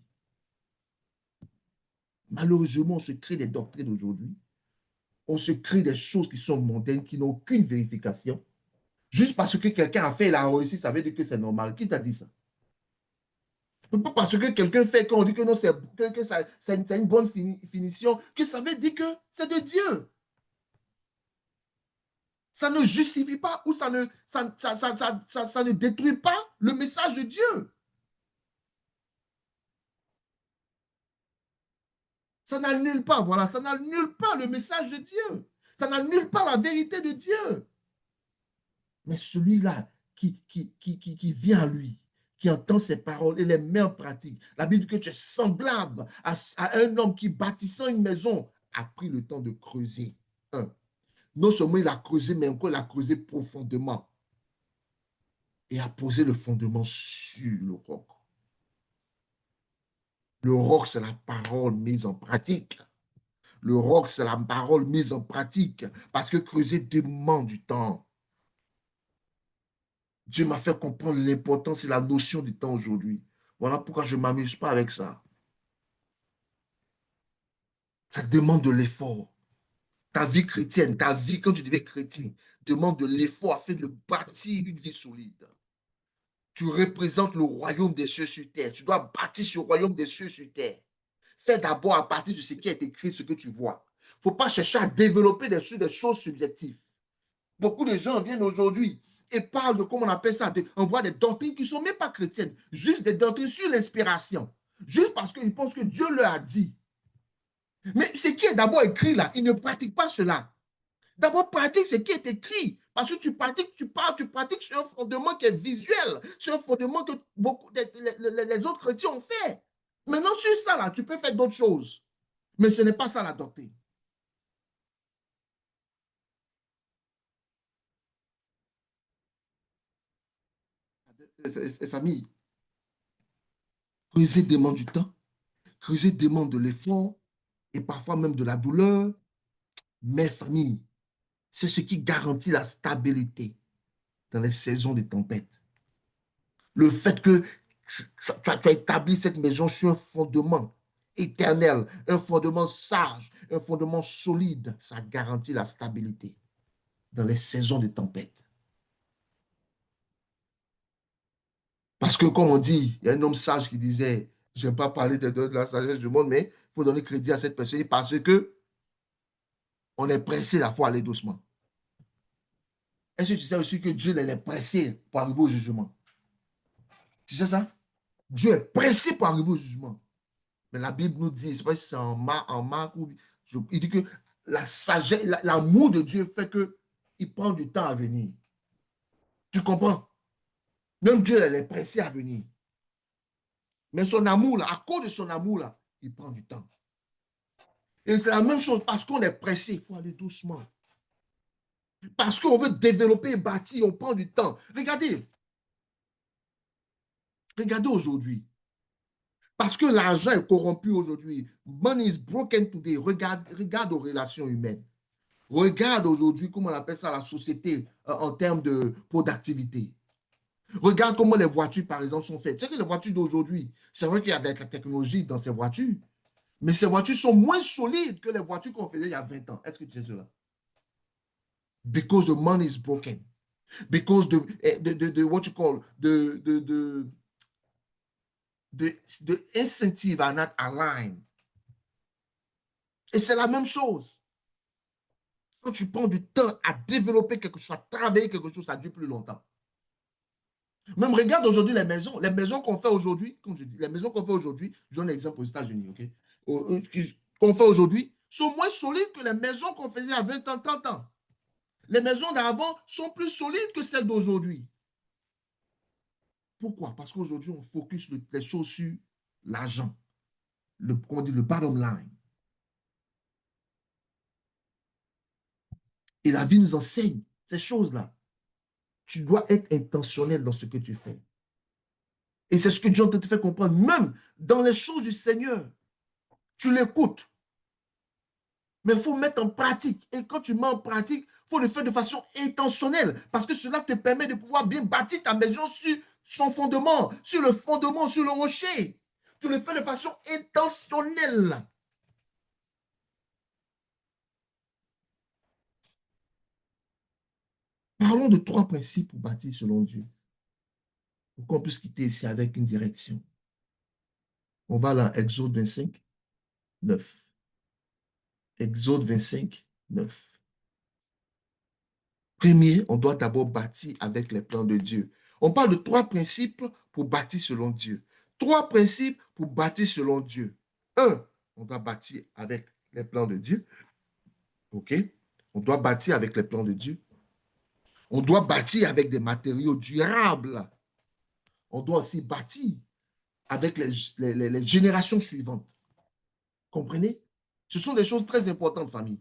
A: Malheureusement, on se crée des doctrines aujourd'hui. On se crée des choses qui sont mondaines, qui n'ont aucune vérification. Juste parce que quelqu'un a fait, il a réussi, ça veut dire que c'est normal. Qui t'a dit ça? Pas parce que quelqu'un fait, qu'on dit que non, c'est une bonne finition, que ça veut dire que c'est de Dieu. Ça ne justifie pas ou ça ne détruit pas le message de Dieu. Ça n'annule pas, voilà, ça n'annule pas le message de Dieu. Ça n'annule pas la vérité de Dieu. Mais celui-là qui vient à lui, qui entend ses paroles et les met en pratique. La Bible dit que tu es semblable à un homme qui, bâtissant une maison, a pris le temps de creuser. Non seulement il a creusé, mais encore il a creusé profondément et a posé le fondement sur le roc. Le roc, c'est la parole mise en pratique. Le roc, c'est la parole mise en pratique. Parce que creuser demande du temps. Dieu m'a fait comprendre l'importance et la notion du temps aujourd'hui. Voilà pourquoi je ne m'amuse pas avec ça. Ça demande de l'effort. Ta vie chrétienne, ta vie quand tu deviens chrétien, demande de l'effort afin de bâtir une vie solide. Tu représentes le royaume des cieux sur terre. Tu dois bâtir ce royaume des cieux sur terre. Fais d'abord à partir de ce qui est écrit, ce que tu vois. Il ne faut pas chercher à développer des choses subjectives. Beaucoup de gens viennent aujourd'hui et parlent de, comment on appelle ça, on voit des doctrines qui ne sont même pas chrétiennes, juste des doctrines sur l'inspiration, juste parce qu'ils pensent que Dieu leur a dit. Mais ce qui est d'abord écrit là, ils ne pratiquent pas cela. D'abord, pratique ce qui est écrit. Parce que tu pratiques, tu pratiques sur un fondement qui est visuel, sur un fondement que beaucoup les autres chrétiens ont fait. Maintenant, sur ça, là, tu peux faire d'autres choses. Mais ce n'est pas ça la doctrine. Famille, creuser demande du temps, creuser demande de l'effort et parfois même de la douleur. Mais famille, c'est ce qui garantit la stabilité dans les saisons de tempête. Le fait que tu as établi cette maison sur un fondement éternel, un fondement sage, un fondement solide, ça garantit la stabilité dans les saisons de tempête. Parce que, comme on dit, il y a un homme sage qui disait, je n'aime pas parler de la sagesse du monde, mais il faut donner crédit à cette personne parce que on est pressé, la fois aller doucement. Est-ce que tu sais aussi que Dieu est pressé pour arriver au jugement? Tu sais ça? Dieu est pressé pour arriver au jugement. Mais la Bible nous dit, je ne sais pas si c'est en Marc ou il dit que la sagesse, l'amour de Dieu fait qu'il prend du temps à venir. Tu comprends? Même Dieu, il est pressé à venir. Mais son amour, là, à cause de son amour, là, il prend du temps. Et c'est la même chose, parce qu'on est pressé, il faut aller doucement. Parce qu'on veut développer et bâtir, on prend du temps. Regardez aujourd'hui. Parce que l'argent est corrompu aujourd'hui. Money is broken today. Regarde aux relations humaines. Regarde aujourd'hui comment on appelle ça la société en termes de productivité. Regarde comment les voitures, par exemple, sont faites. Tu sais que les voitures d'aujourd'hui, c'est vrai qu'il y a de la technologie dans ces voitures, mais ces voitures sont moins solides que les voitures qu'on faisait il y a 20 ans. Est-ce que tu sais cela? Because the money is broken. Because the what you call, the incentive are not aligned. Et c'est la même chose. Quand tu prends du temps à développer quelque chose, à travailler quelque chose, ça dure plus longtemps. Même regarde aujourd'hui les maisons qu'on fait aujourd'hui, comme je dis, les maisons qu'on fait aujourd'hui, je donne l'exemple aux États-Unis, ok? Qu'on fait aujourd'hui, sont moins solides que les maisons qu'on faisait à 20 ans, 30 ans. Les maisons d'avant sont plus solides que celles d'aujourd'hui. Pourquoi? Parce qu'aujourd'hui, on focus les choses sur l'argent, le bottom line. Et la vie nous enseigne ces choses-là. Tu dois être intentionnel dans ce que tu fais. Et c'est ce que Dieu te fait comprendre, même dans les choses du Seigneur. Tu l'écoutes, mais il faut mettre en pratique. Et quand tu mets en pratique, il faut le faire de façon intentionnelle, parce que cela te permet de pouvoir bien bâtir ta maison sur son fondement, sur le rocher. Tu le fais de façon intentionnelle. Parlons de 3 principes pour bâtir selon Dieu, pour qu'on puisse quitter ici avec une direction. On va là, Exode 25, 9. Exode 25, 9. Premier, on doit d'abord bâtir avec les plans de Dieu. On parle de 3 principes pour bâtir selon Dieu. 3 principes pour bâtir selon Dieu. 1, on doit bâtir avec les plans de Dieu. OK? On doit bâtir avec les plans de Dieu. On doit bâtir avec des matériaux durables. On doit aussi bâtir avec les générations suivantes. Comprenez? Ce sont des choses très importantes, famille.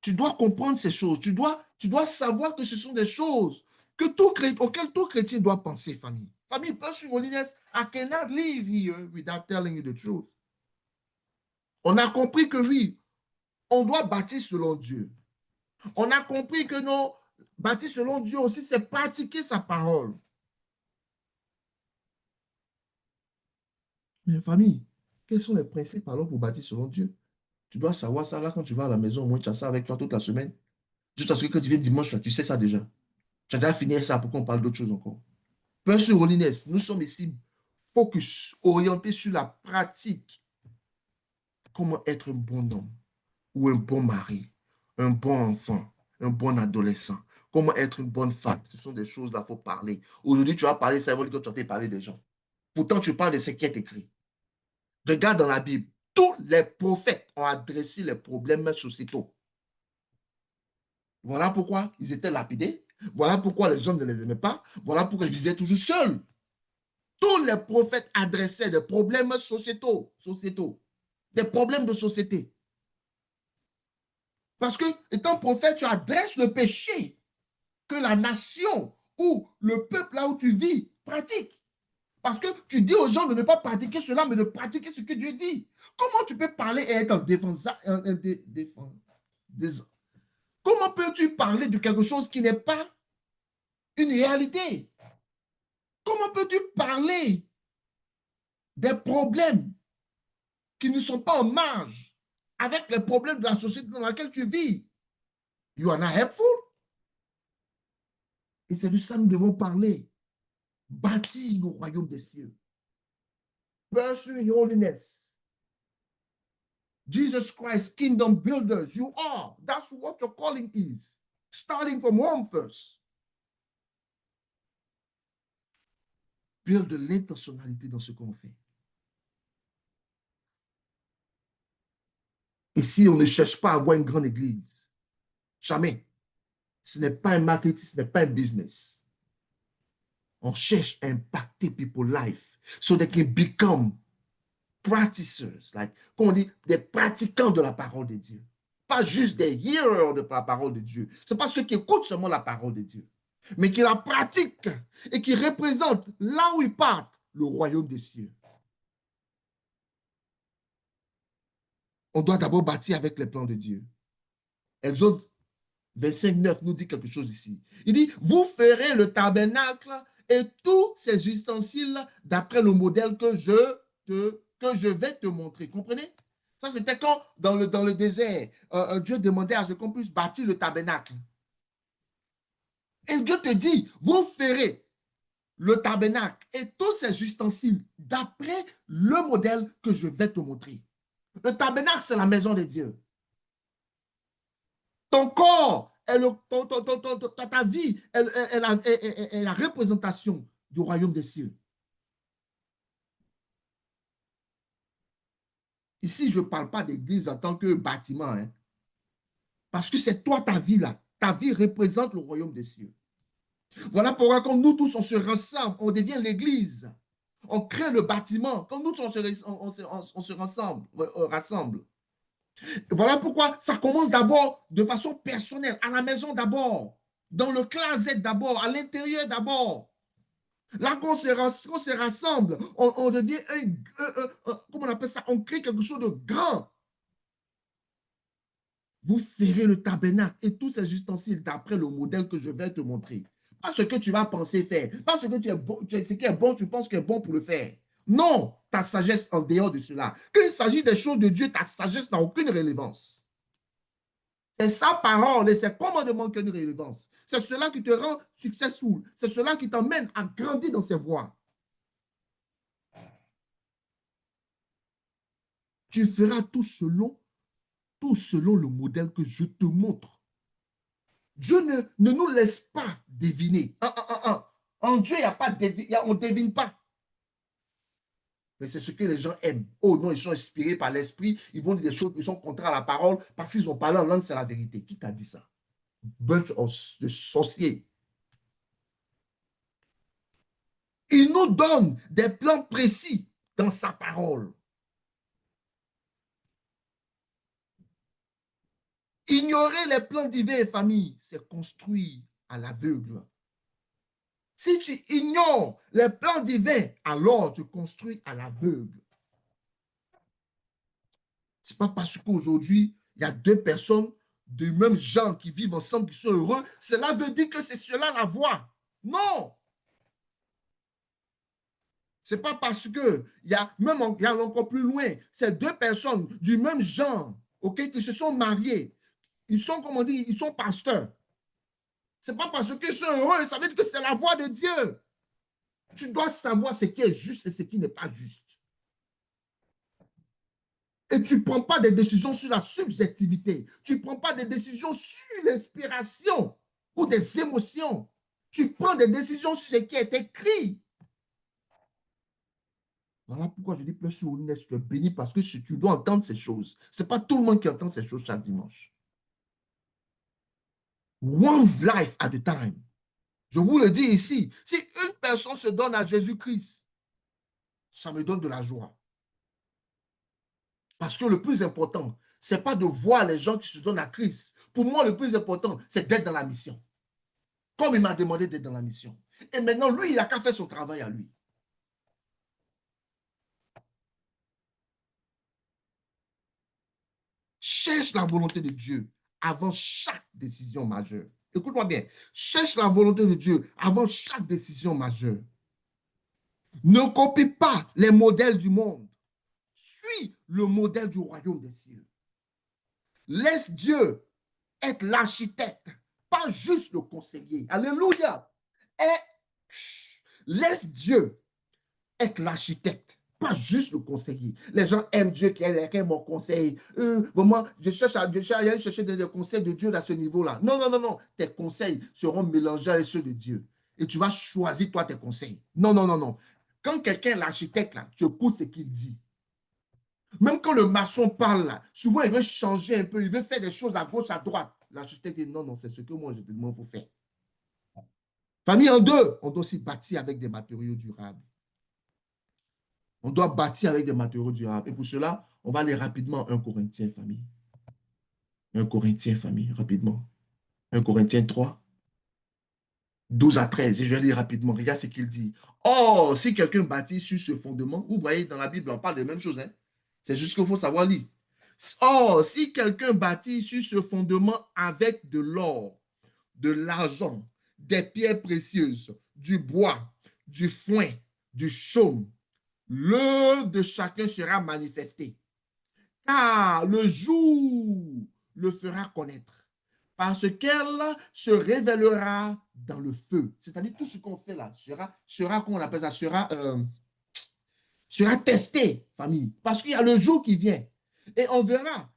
A: Tu dois comprendre ces choses. Tu dois savoir que ce sont des choses auxquelles tout chrétien doit penser, famille. Famille, pense sur holiness. I cannot live here without telling you the truth. On a compris que oui, on doit bâtir selon Dieu. On a compris que non, bâtir selon Dieu aussi, c'est pratiquer sa parole. Mais famille, quels sont les principes alors pour bâtir selon Dieu? Tu dois savoir ça là quand tu vas à la maison, au moins tu as ça avec toi toute la semaine. Juste parce que quand tu viens dimanche, là, tu sais ça déjà. Tu as déjà fini ça pour qu'on parle d'autre chose encore. Peu sur Holiness, nous sommes ici focus, orientés sur la pratique. Comment être un bon homme ou un bon mari, un bon enfant, un bon adolescent. Comment être une bonne femme. Ce sont des choses là, il faut parler. Aujourd'hui, tu vas parler, ça veut dire que tu as parler des gens. Pourtant, tu parles de ce qui est écrit. Regarde dans la Bible. Tous les prophètes ont adressé les problèmes sociétaux. Voilà pourquoi ils étaient lapidés. Voilà pourquoi les gens ne les aimaient pas. Voilà pourquoi ils vivaient toujours seuls. Tous les prophètes adressaient des problèmes sociétaux, des problèmes de société. Parce que, étant prophète, tu adresses le péché que la nation ou le peuple là où tu vis pratique. Parce que tu dis aux gens de ne pas pratiquer cela, mais de pratiquer ce que Dieu dit. Comment tu peux parler et être comment peux-tu parler de quelque chose qui n'est pas une réalité? Comment peux-tu parler des problèmes qui ne sont pas en marge avec les problèmes de la société dans laquelle tu vis? You are not helpful. Et c'est de ça que nous devons parler. Bâtir le royaume des cieux. Pursue holiness. Jesus Christ, kingdom builders, you are. That's what your calling is. Starting from home first. Build de l'intentionnalité dans ce qu'on fait. Ici, on ne cherche pas à avoir une grande église. Jamais. Ce n'est pas un marketing, ce n'est pas un business. On cherche à impacter people's life so they can become practicers, like, comme on dit, des pratiquants de la parole de Dieu. Pas juste des hearers de la parole de Dieu. Ce n'est pas ceux qui écoutent seulement la parole de Dieu, mais qui la pratiquent et qui représentent là où ils partent le royaume des cieux. On doit d'abord bâtir avec les plans de Dieu. Exode 25:9 nous dit quelque chose ici. Il dit, vous ferez le tabernacle et tous ses ustensiles d'après le modèle que je vais te montrer. Comprenez? Ça, c'était quand, dans le désert, Dieu demandait à ce qu'on puisse bâtir le tabernacle. Et Dieu te dit, vous ferez le tabernacle et tous ses ustensiles d'après le modèle que je vais te montrer. Le tabernacle, c'est la maison de Dieu. Ton corps, ta vie est la représentation du royaume des cieux. Ici, je ne parle pas d'église en tant que bâtiment, hein, parce que c'est toi, ta vie là. Ta vie représente le royaume des cieux. Voilà pourquoi quand nous tous, on se rassemble, on devient l'église. On crée le bâtiment. Quand nous, on se rassemble. Voilà pourquoi ça commence d'abord de façon personnelle, à la maison d'abord, dans le closet d'abord, à l'intérieur d'abord. Là, quand on se rassemble, on devient comment on appelle ça? On crée quelque chose de grand. Vous ferez le tabernacle et tous ces ustensiles d'après le modèle que je vais te montrer. Pas ce que tu vas penser faire. Pas ce que tu es bon, ce qui est bon, tu penses que est bon pour le faire. Non, ta sagesse en dehors de cela. Quand il s'agit des choses de Dieu, ta sagesse n'a aucune relevance. C'est sa parole et ses commandements qui ont une relevance. C'est cela qui te rend successful. C'est cela qui t'emmène à grandir dans ses voies. Tu feras tout selon le modèle que je te montre. Dieu ne nous laisse pas deviner. En Dieu, on ne devine pas. Mais c'est ce que les gens aiment. Oh non, ils sont inspirés par l'esprit. Ils vont dire des choses qui sont contraires à la parole parce qu'ils ont parlé en langue, c'est la vérité. Qui t'a dit ça? Bunch de sorciers. Il nous donne des plans précis dans sa parole. Ignorer les plans divins, famille, c'est construire à l'aveugle. Si tu ignores les plans divins, alors tu construis à l'aveugle. Ce n'est pas parce qu'aujourd'hui, il y a deux personnes du même genre qui vivent ensemble, qui sont heureux. Cela veut dire que c'est cela la voie. Non! Ce n'est pas parce que il y a même il y a encore plus loin, c'est deux personnes du même genre, ok, qui se sont mariées. Ils sont, comme on dit, ils sont pasteurs. Ce n'est pas parce qu'ils sont heureux, ça veut dire que c'est la voie de Dieu. Tu dois savoir ce qui est juste et ce qui n'est pas juste. Et tu ne prends pas des décisions sur la subjectivité. Tu ne prends pas des décisions sur l'inspiration ou des émotions. Tu prends des décisions sur ce qui est écrit. Voilà pourquoi je dis plus sur une tu es béni parce que tu dois entendre ces choses. Ce n'est pas tout le monde qui entend ces choses chaque dimanche. One life at a time. Je vous le dis ici, si une personne se donne à Jésus-Christ, ça me donne de la joie. Parce que le plus important, ce n'est pas de voir les gens qui se donnent à Christ. Pour moi, le plus important, c'est d'être dans la mission. Comme il m'a demandé d'être dans la mission. Et maintenant, lui, il n'a qu'à faire son travail à lui. Cherche la volonté de Dieu avant chaque décision majeure. Écoute-moi bien. Cherche la volonté de Dieu avant chaque décision majeure. Ne copie pas les modèles du monde. Suis le modèle du royaume des cieux. Laisse Dieu être l'architecte, pas juste le conseiller. Alléluia. Et laisse Dieu être l'architecte, pas juste le conseiller. Les gens aiment Dieu qui est mon conseil. Vraiment, je cherche à chercher des conseils de Dieu à ce niveau-là. Non, non, non, non. Tes conseils seront mélangés avec ceux de Dieu. Et tu vas choisir, toi, tes conseils. Non, non, non, non. Quand quelqu'un est l'architecte, là, tu écoutes ce qu'il dit. Même quand le maçon parle, là, souvent, il veut changer un peu, il veut faire des choses à gauche, à droite. L'architecte dit non, non, c'est ce que moi, je te demande, il faut faire. Famille en deux, on doit aussi bâtir avec des matériaux durables. On doit bâtir avec des matériaux durables. Et pour cela, on va aller rapidement 1 Corinthiens, famille. 1 Corinthiens, famille, rapidement. 1 Corinthiens 3, 12 à 13. Et je vais lire rapidement. Regarde ce qu'il dit. Oh, si quelqu'un bâtit sur ce fondement, vous voyez, dans la Bible, on parle des mêmes choses. Hein? C'est juste qu'il faut savoir lire. Oh, si quelqu'un bâtit sur ce fondement avec de l'or, de l'argent, des pierres précieuses, du bois, du foin, du chaume, l'œuvre de chacun sera manifestée. Car le jour le fera connaître, parce qu'elle se révélera dans le feu. C'est-à-dire tout ce qu'on fait là sera comment on appelle ça, sera testé, famille. Parce qu'il y a le jour qui vient. Et on verra,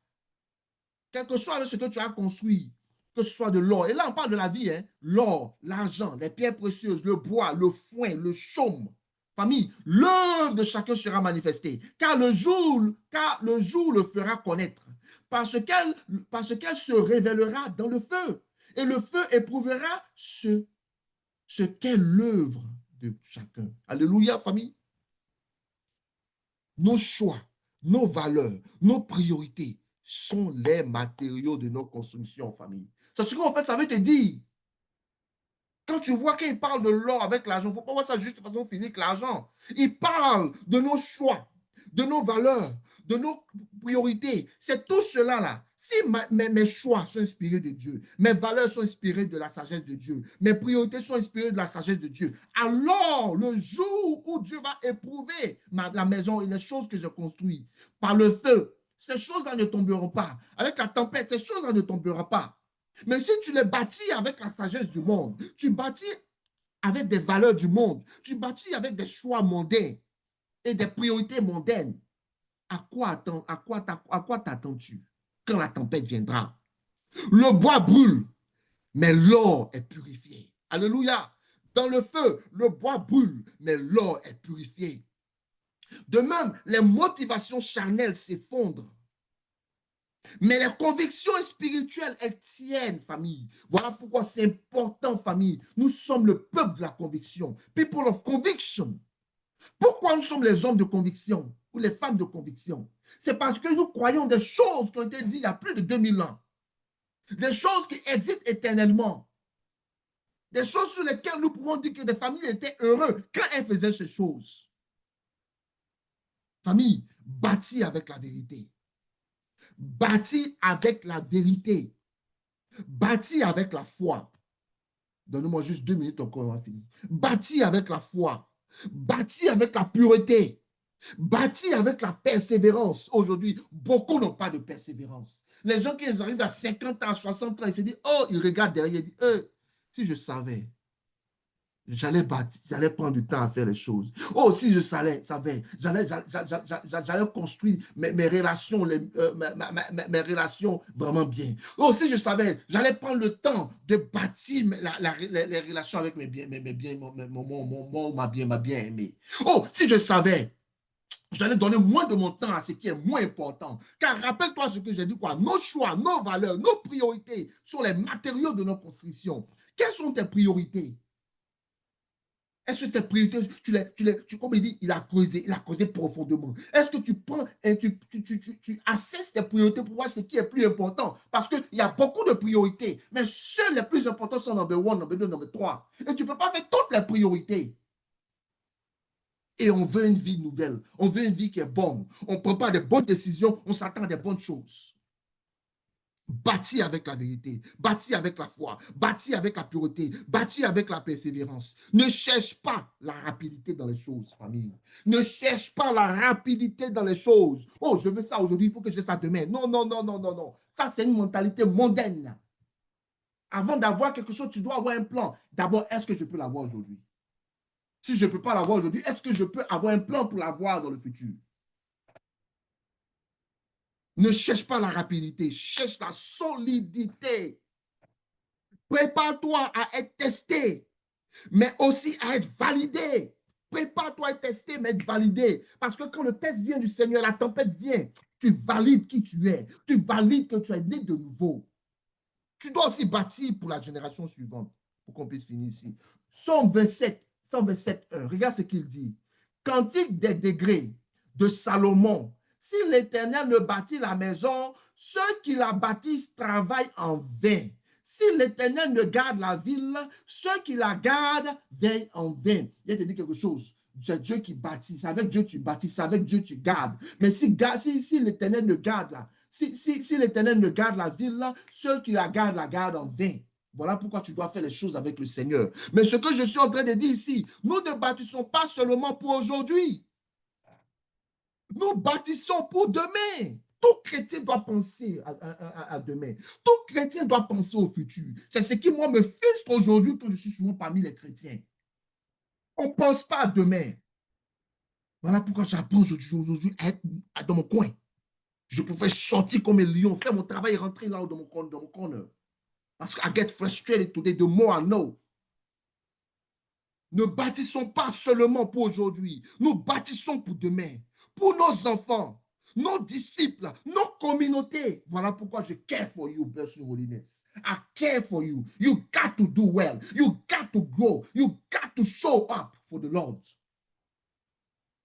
A: quel que soit ce que tu as construit, que ce soit de l'or. Et là, on parle de la vie, hein? L'or, l'argent, les pierres précieuses, le bois, le foin, le chaume. Famille, l'œuvre de chacun sera manifestée, car le jour le fera connaître, parce qu'elle se révélera dans le feu, et le feu éprouvera ce qu'est l'œuvre de chacun. Alléluia, famille. Nos choix, nos valeurs, nos priorités sont les matériaux de nos constructions, famille. C'est ce qu'en fait, ça veut te dire. Quand tu vois qu'il parle de l'or avec l'argent, il ne faut pas voir ça juste de façon physique, l'argent. Il parle de nos choix, de nos valeurs, de nos priorités. C'est tout cela là. Si mes choix sont inspirés de Dieu, mes valeurs sont inspirées de la sagesse de Dieu, mes priorités sont inspirées de la sagesse de Dieu, alors le jour où Dieu va éprouver la maison et les choses que je construis par le feu, ces choses-là ne tomberont pas. Avec la tempête, ces choses-là ne tomberont pas. Mais si tu les bâtis avec la sagesse du monde, tu bâtis avec des valeurs du monde, tu bâtis avec des choix mondains et des priorités mondaines, à quoi t'attends-tu quand la tempête viendra? Le bois brûle, mais l'or est purifié. Alléluia. Dans le feu, le bois brûle, mais l'or est purifié. De même, les motivations charnelles s'effondrent. Mais les convictions spirituelles, elles tiennent, famille. Voilà pourquoi c'est important, famille. Nous sommes le peuple de la conviction. People of conviction. Pourquoi nous sommes les hommes de conviction ou les femmes de conviction? C'est parce que nous croyons des choses qui ont été dites il y a plus de 2000 ans. Des choses qui existent éternellement. Des choses sur lesquelles nous pouvons dire que des familles étaient heureuses quand elles faisaient ces choses. Famille, bâtie avec la vérité.
D: bâti avec la vérité, bâti avec la foi. Donne-moi juste 2 minutes encore, on va finir. Bâti avec la foi, bâti avec la pureté, bâti avec la persévérance. Aujourd'hui, beaucoup n'ont pas de persévérance. Les gens qui arrivent à 50 ans, à 60 ans, ils se disent, oh, ils regardent derrière, ils disent, si je savais, j'allais prendre du temps à faire les choses. Oh, si je savais, j'allais construire mes relations, mes relations vraiment bien. Oh, si je savais, j'allais prendre le temps de bâtir les relations avec mes biens, ma bien-aimée. Oh, si je savais, j'allais donner moins de mon temps à ce qui est moins important. Car rappelle-toi ce que j'ai dit, quoi. Nos choix, nos valeurs, nos priorités sont les matériaux de nos constructions. Quelles sont tes priorités? Est-ce que tes priorités, comme il dit, il a causé profondément. Est-ce que tu prends et tu assesses tes priorités pour voir ce qui est plus important? Parce qu'il y a beaucoup de priorités, mais seules les plus importantes sont number 1, number 2, number 3. Et tu ne peux pas faire toutes les priorités. Et on veut une vie nouvelle. On veut une vie qui est bonne. On ne prend pas de bonnes décisions, on s'attend à des bonnes choses. Bâti avec la vérité, bâti avec la foi, bâti avec la pureté, bâti avec la persévérance. Ne cherche pas la rapidité dans les choses, famille. Ne cherche pas la rapidité dans les choses. Oh, je veux ça aujourd'hui, il faut que je fasse ça demain. Non, non, non, non, non, non. Ça, c'est une mentalité mondaine. Avant d'avoir quelque chose, tu dois avoir un plan. D'abord, est-ce que je peux l'avoir aujourd'hui? Si je ne peux pas l'avoir aujourd'hui, est-ce que je peux avoir un plan pour l'avoir dans le futur? Ne cherche pas la rapidité, cherche la solidité. Prépare-toi à être testé, mais aussi à être validé. Prépare-toi à être testé, mais être validé. Parce que quand le test vient du Seigneur, la tempête vient, tu valides qui tu es. Tu valides que tu es né de nouveau. Tu dois aussi bâtir pour la génération suivante, pour qu'on puisse finir ici. Psaume 27, 1, regarde ce qu'il dit. Cantique des degrés de Salomon. Si l'Éternel ne bâtit la maison, ceux qui la bâtissent travaillent en vain. Si l'Éternel ne garde la ville, ceux qui la gardent veillent en vain. Il te dit quelque chose. C'est Dieu qui bâtit. C'est avec Dieu que tu bâtis. C'est avec Dieu que tu gardes. Mais si l'Éternel ne garde là, si l'Éternel ne garde la ville là, ceux qui la gardent en vain. Voilà pourquoi tu dois faire les choses avec le Seigneur. Mais ce que je suis en train de dire ici, nous ne bâtissons pas seulement pour aujourd'hui. Nous bâtissons pour demain. Tout chrétien doit penser à demain. Tout chrétien doit penser au futur. C'est ce qui, moi, me frustre aujourd'hui quand je suis souvent parmi les chrétiens. On ne pense pas à demain. Voilà pourquoi j'apprends aujourd'hui à être dans mon coin. Je pouvais sortir comme un lion, faire mon travail et rentrer là dans mon corner. Parce que I get frustrated today, the more I know. Ne bâtissons pas seulement pour aujourd'hui. Nous bâtissons pour demain. Pour nos enfants, nos disciples, nos communautés. Voilà pourquoi je care for you, Person Holiness. I care for you. You got to do well. You got to grow. You got to show up for the Lord.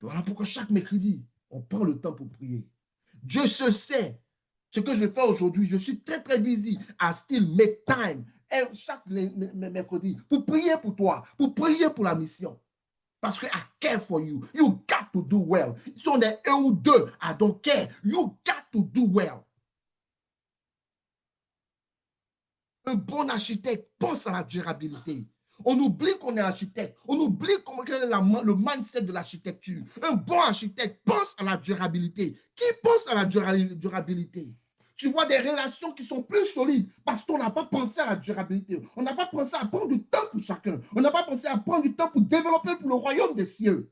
D: Voilà pourquoi chaque mercredi, on prend le temps pour prier. Dieu se sait ce que je fais aujourd'hui. Je suis très, très busy. I still make time chaque mercredi pour prier pour toi, pour prier pour la mission. Parce que I care for you. You got to do well. Si on est un ou deux, I don't care. You got to do well. Un bon architecte pense à la durabilité. On oublie qu'on est architecte. On oublie quel est le mindset de l'architecture. Un bon architecte pense à la durabilité. Qui pense à la durabilité? Tu vois des relations qui sont plus solides parce qu'on n'a pas pensé à la durabilité. On n'a pas pensé à prendre du temps pour chacun. On n'a pas pensé à prendre du temps pour développer pour le royaume des cieux.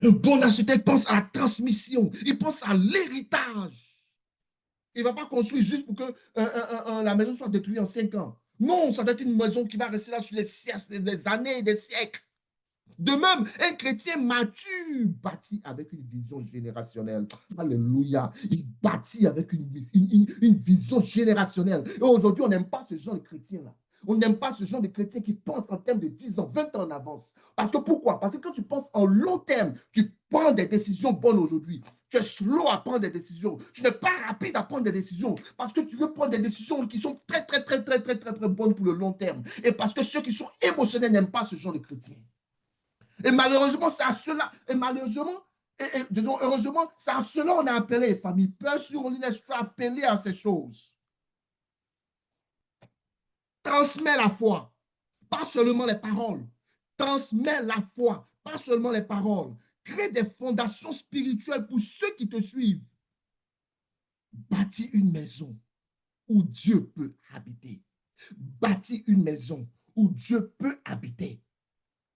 D: Un bon architecte pense à la transmission. Il pense à l'héritage. Il ne va pas construire juste pour que la maison soit détruite en 5 ans. Non, ça doit être une maison qui va rester là sur des années et des siècles. De même, un chrétien mature bâtit avec une vision générationnelle. Alléluia. Il bâtit avec une vision générationnelle. Et aujourd'hui, on n'aime pas ce genre de chrétien-là. On n'aime pas ce genre de chrétien qui pense en termes de 10 ans, 20 ans en avance. Parce que pourquoi? Parce que quand tu penses en long terme, tu prends des décisions bonnes aujourd'hui. Tu es slow à prendre des décisions. Tu n'es pas rapide à prendre des décisions parce que tu veux prendre des décisions qui sont très, très, très, très, très, très, très bonnes pour le long terme. Et parce que ceux qui sont émotionnels n'aiment pas ce genre de chrétien. Et malheureusement, c'est à cela. Et malheureusement, disons, heureusement, c'est à cela qu'on a appelé, famille. Père sur Holiness, tu as appelé à ces choses. Transmets la foi, pas seulement les paroles. Transmets la foi, pas seulement les paroles. Crée des fondations spirituelles pour ceux qui te suivent. Bâtis une maison où Dieu peut habiter. Bâtis une maison où Dieu peut habiter.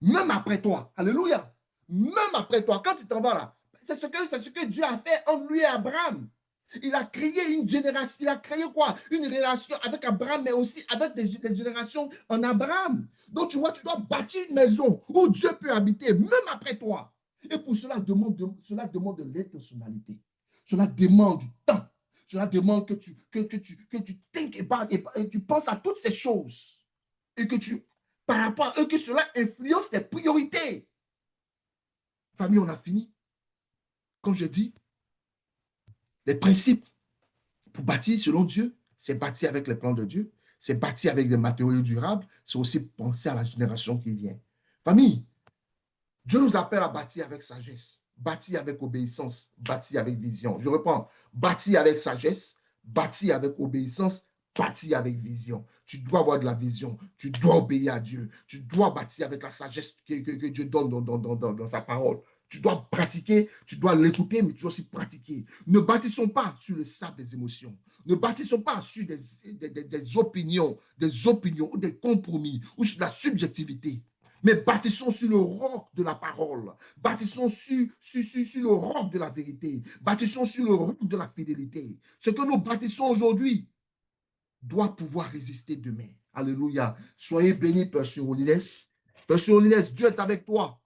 D: Même après toi. Alléluia. Même après toi, quand tu t'en vas là, c'est ce que Dieu a fait entre lui et Abraham. Il a créé une génération, il a créé quoi? Une relation avec Abraham, mais aussi avec des générations en Abraham. Donc, tu vois, tu dois bâtir une maison où Dieu peut habiter, même après toi. Et pour cela, cela demande de l'intentionnalité. Cela demande du temps. Cela demande que tu think about et tu penses à toutes ces choses. Et que tu, par rapport à eux, que cela influence tes priorités. Famille, on a fini. Comme je dis, les principes pour bâtir selon Dieu, c'est bâtir avec les plans de Dieu, c'est bâtir avec des matériaux durables, c'est aussi penser à la génération qui vient. Famille, Dieu nous appelle à bâtir avec sagesse, bâtir avec obéissance, bâtir avec vision. Je reprends, bâtir avec sagesse, bâtir avec obéissance, bâtir avec vision. Tu dois avoir de la vision, tu dois obéir à Dieu, tu dois bâtir avec la sagesse que Dieu donne dans sa parole. Tu dois pratiquer, tu dois l'écouter, mais tu dois aussi pratiquer. Ne bâtissons pas sur le sable des émotions. Ne bâtissons pas sur des opinions ou des compromis ou sur la subjectivité. Mais bâtissons sur le roc de la parole. Bâtissons sur le roc de la vérité. Bâtissons sur le roc de la fidélité. Ce que nous bâtissons aujourd'hui doit pouvoir résister demain. Alléluia. Soyez bénis, Père Surolines. Père Surolines, Dieu est avec toi.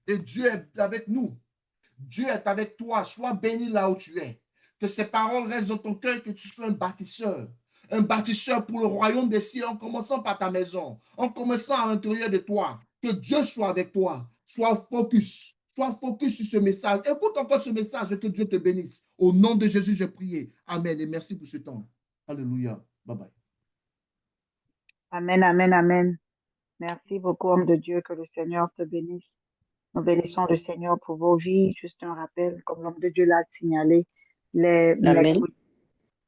D: Et Dieu est avec nous. Dieu est avec toi. Sois béni là où tu es. Que ces paroles restent dans ton cœur, que tu sois un bâtisseur. Un bâtisseur pour le royaume des cieux, en commençant par ta maison, en commençant à l'intérieur de toi. Que Dieu soit avec toi. Sois focus. Sois focus sur ce message. Écoute encore ce message et que Dieu te bénisse. Au nom de Jésus, j'ai prié. Amen. Et merci pour ce temps. Alléluia. Bye bye.
B: Amen, amen, amen. Merci beaucoup, homme de Dieu, que le Seigneur te bénisse. Nous bénissons le Seigneur pour vos vies. Juste un rappel, comme l'homme de Dieu l'a signalé, les
C: Amen.
B: mercredis,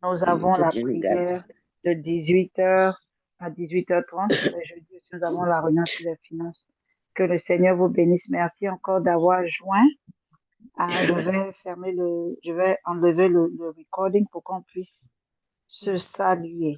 B: nous avons la prière de 18h à 18h30. Les jeudis, nous avons la réunion sur les finances. Que le Seigneur vous bénisse. Merci encore d'avoir joint. Je vais enlever le recording pour qu'on puisse se saluer.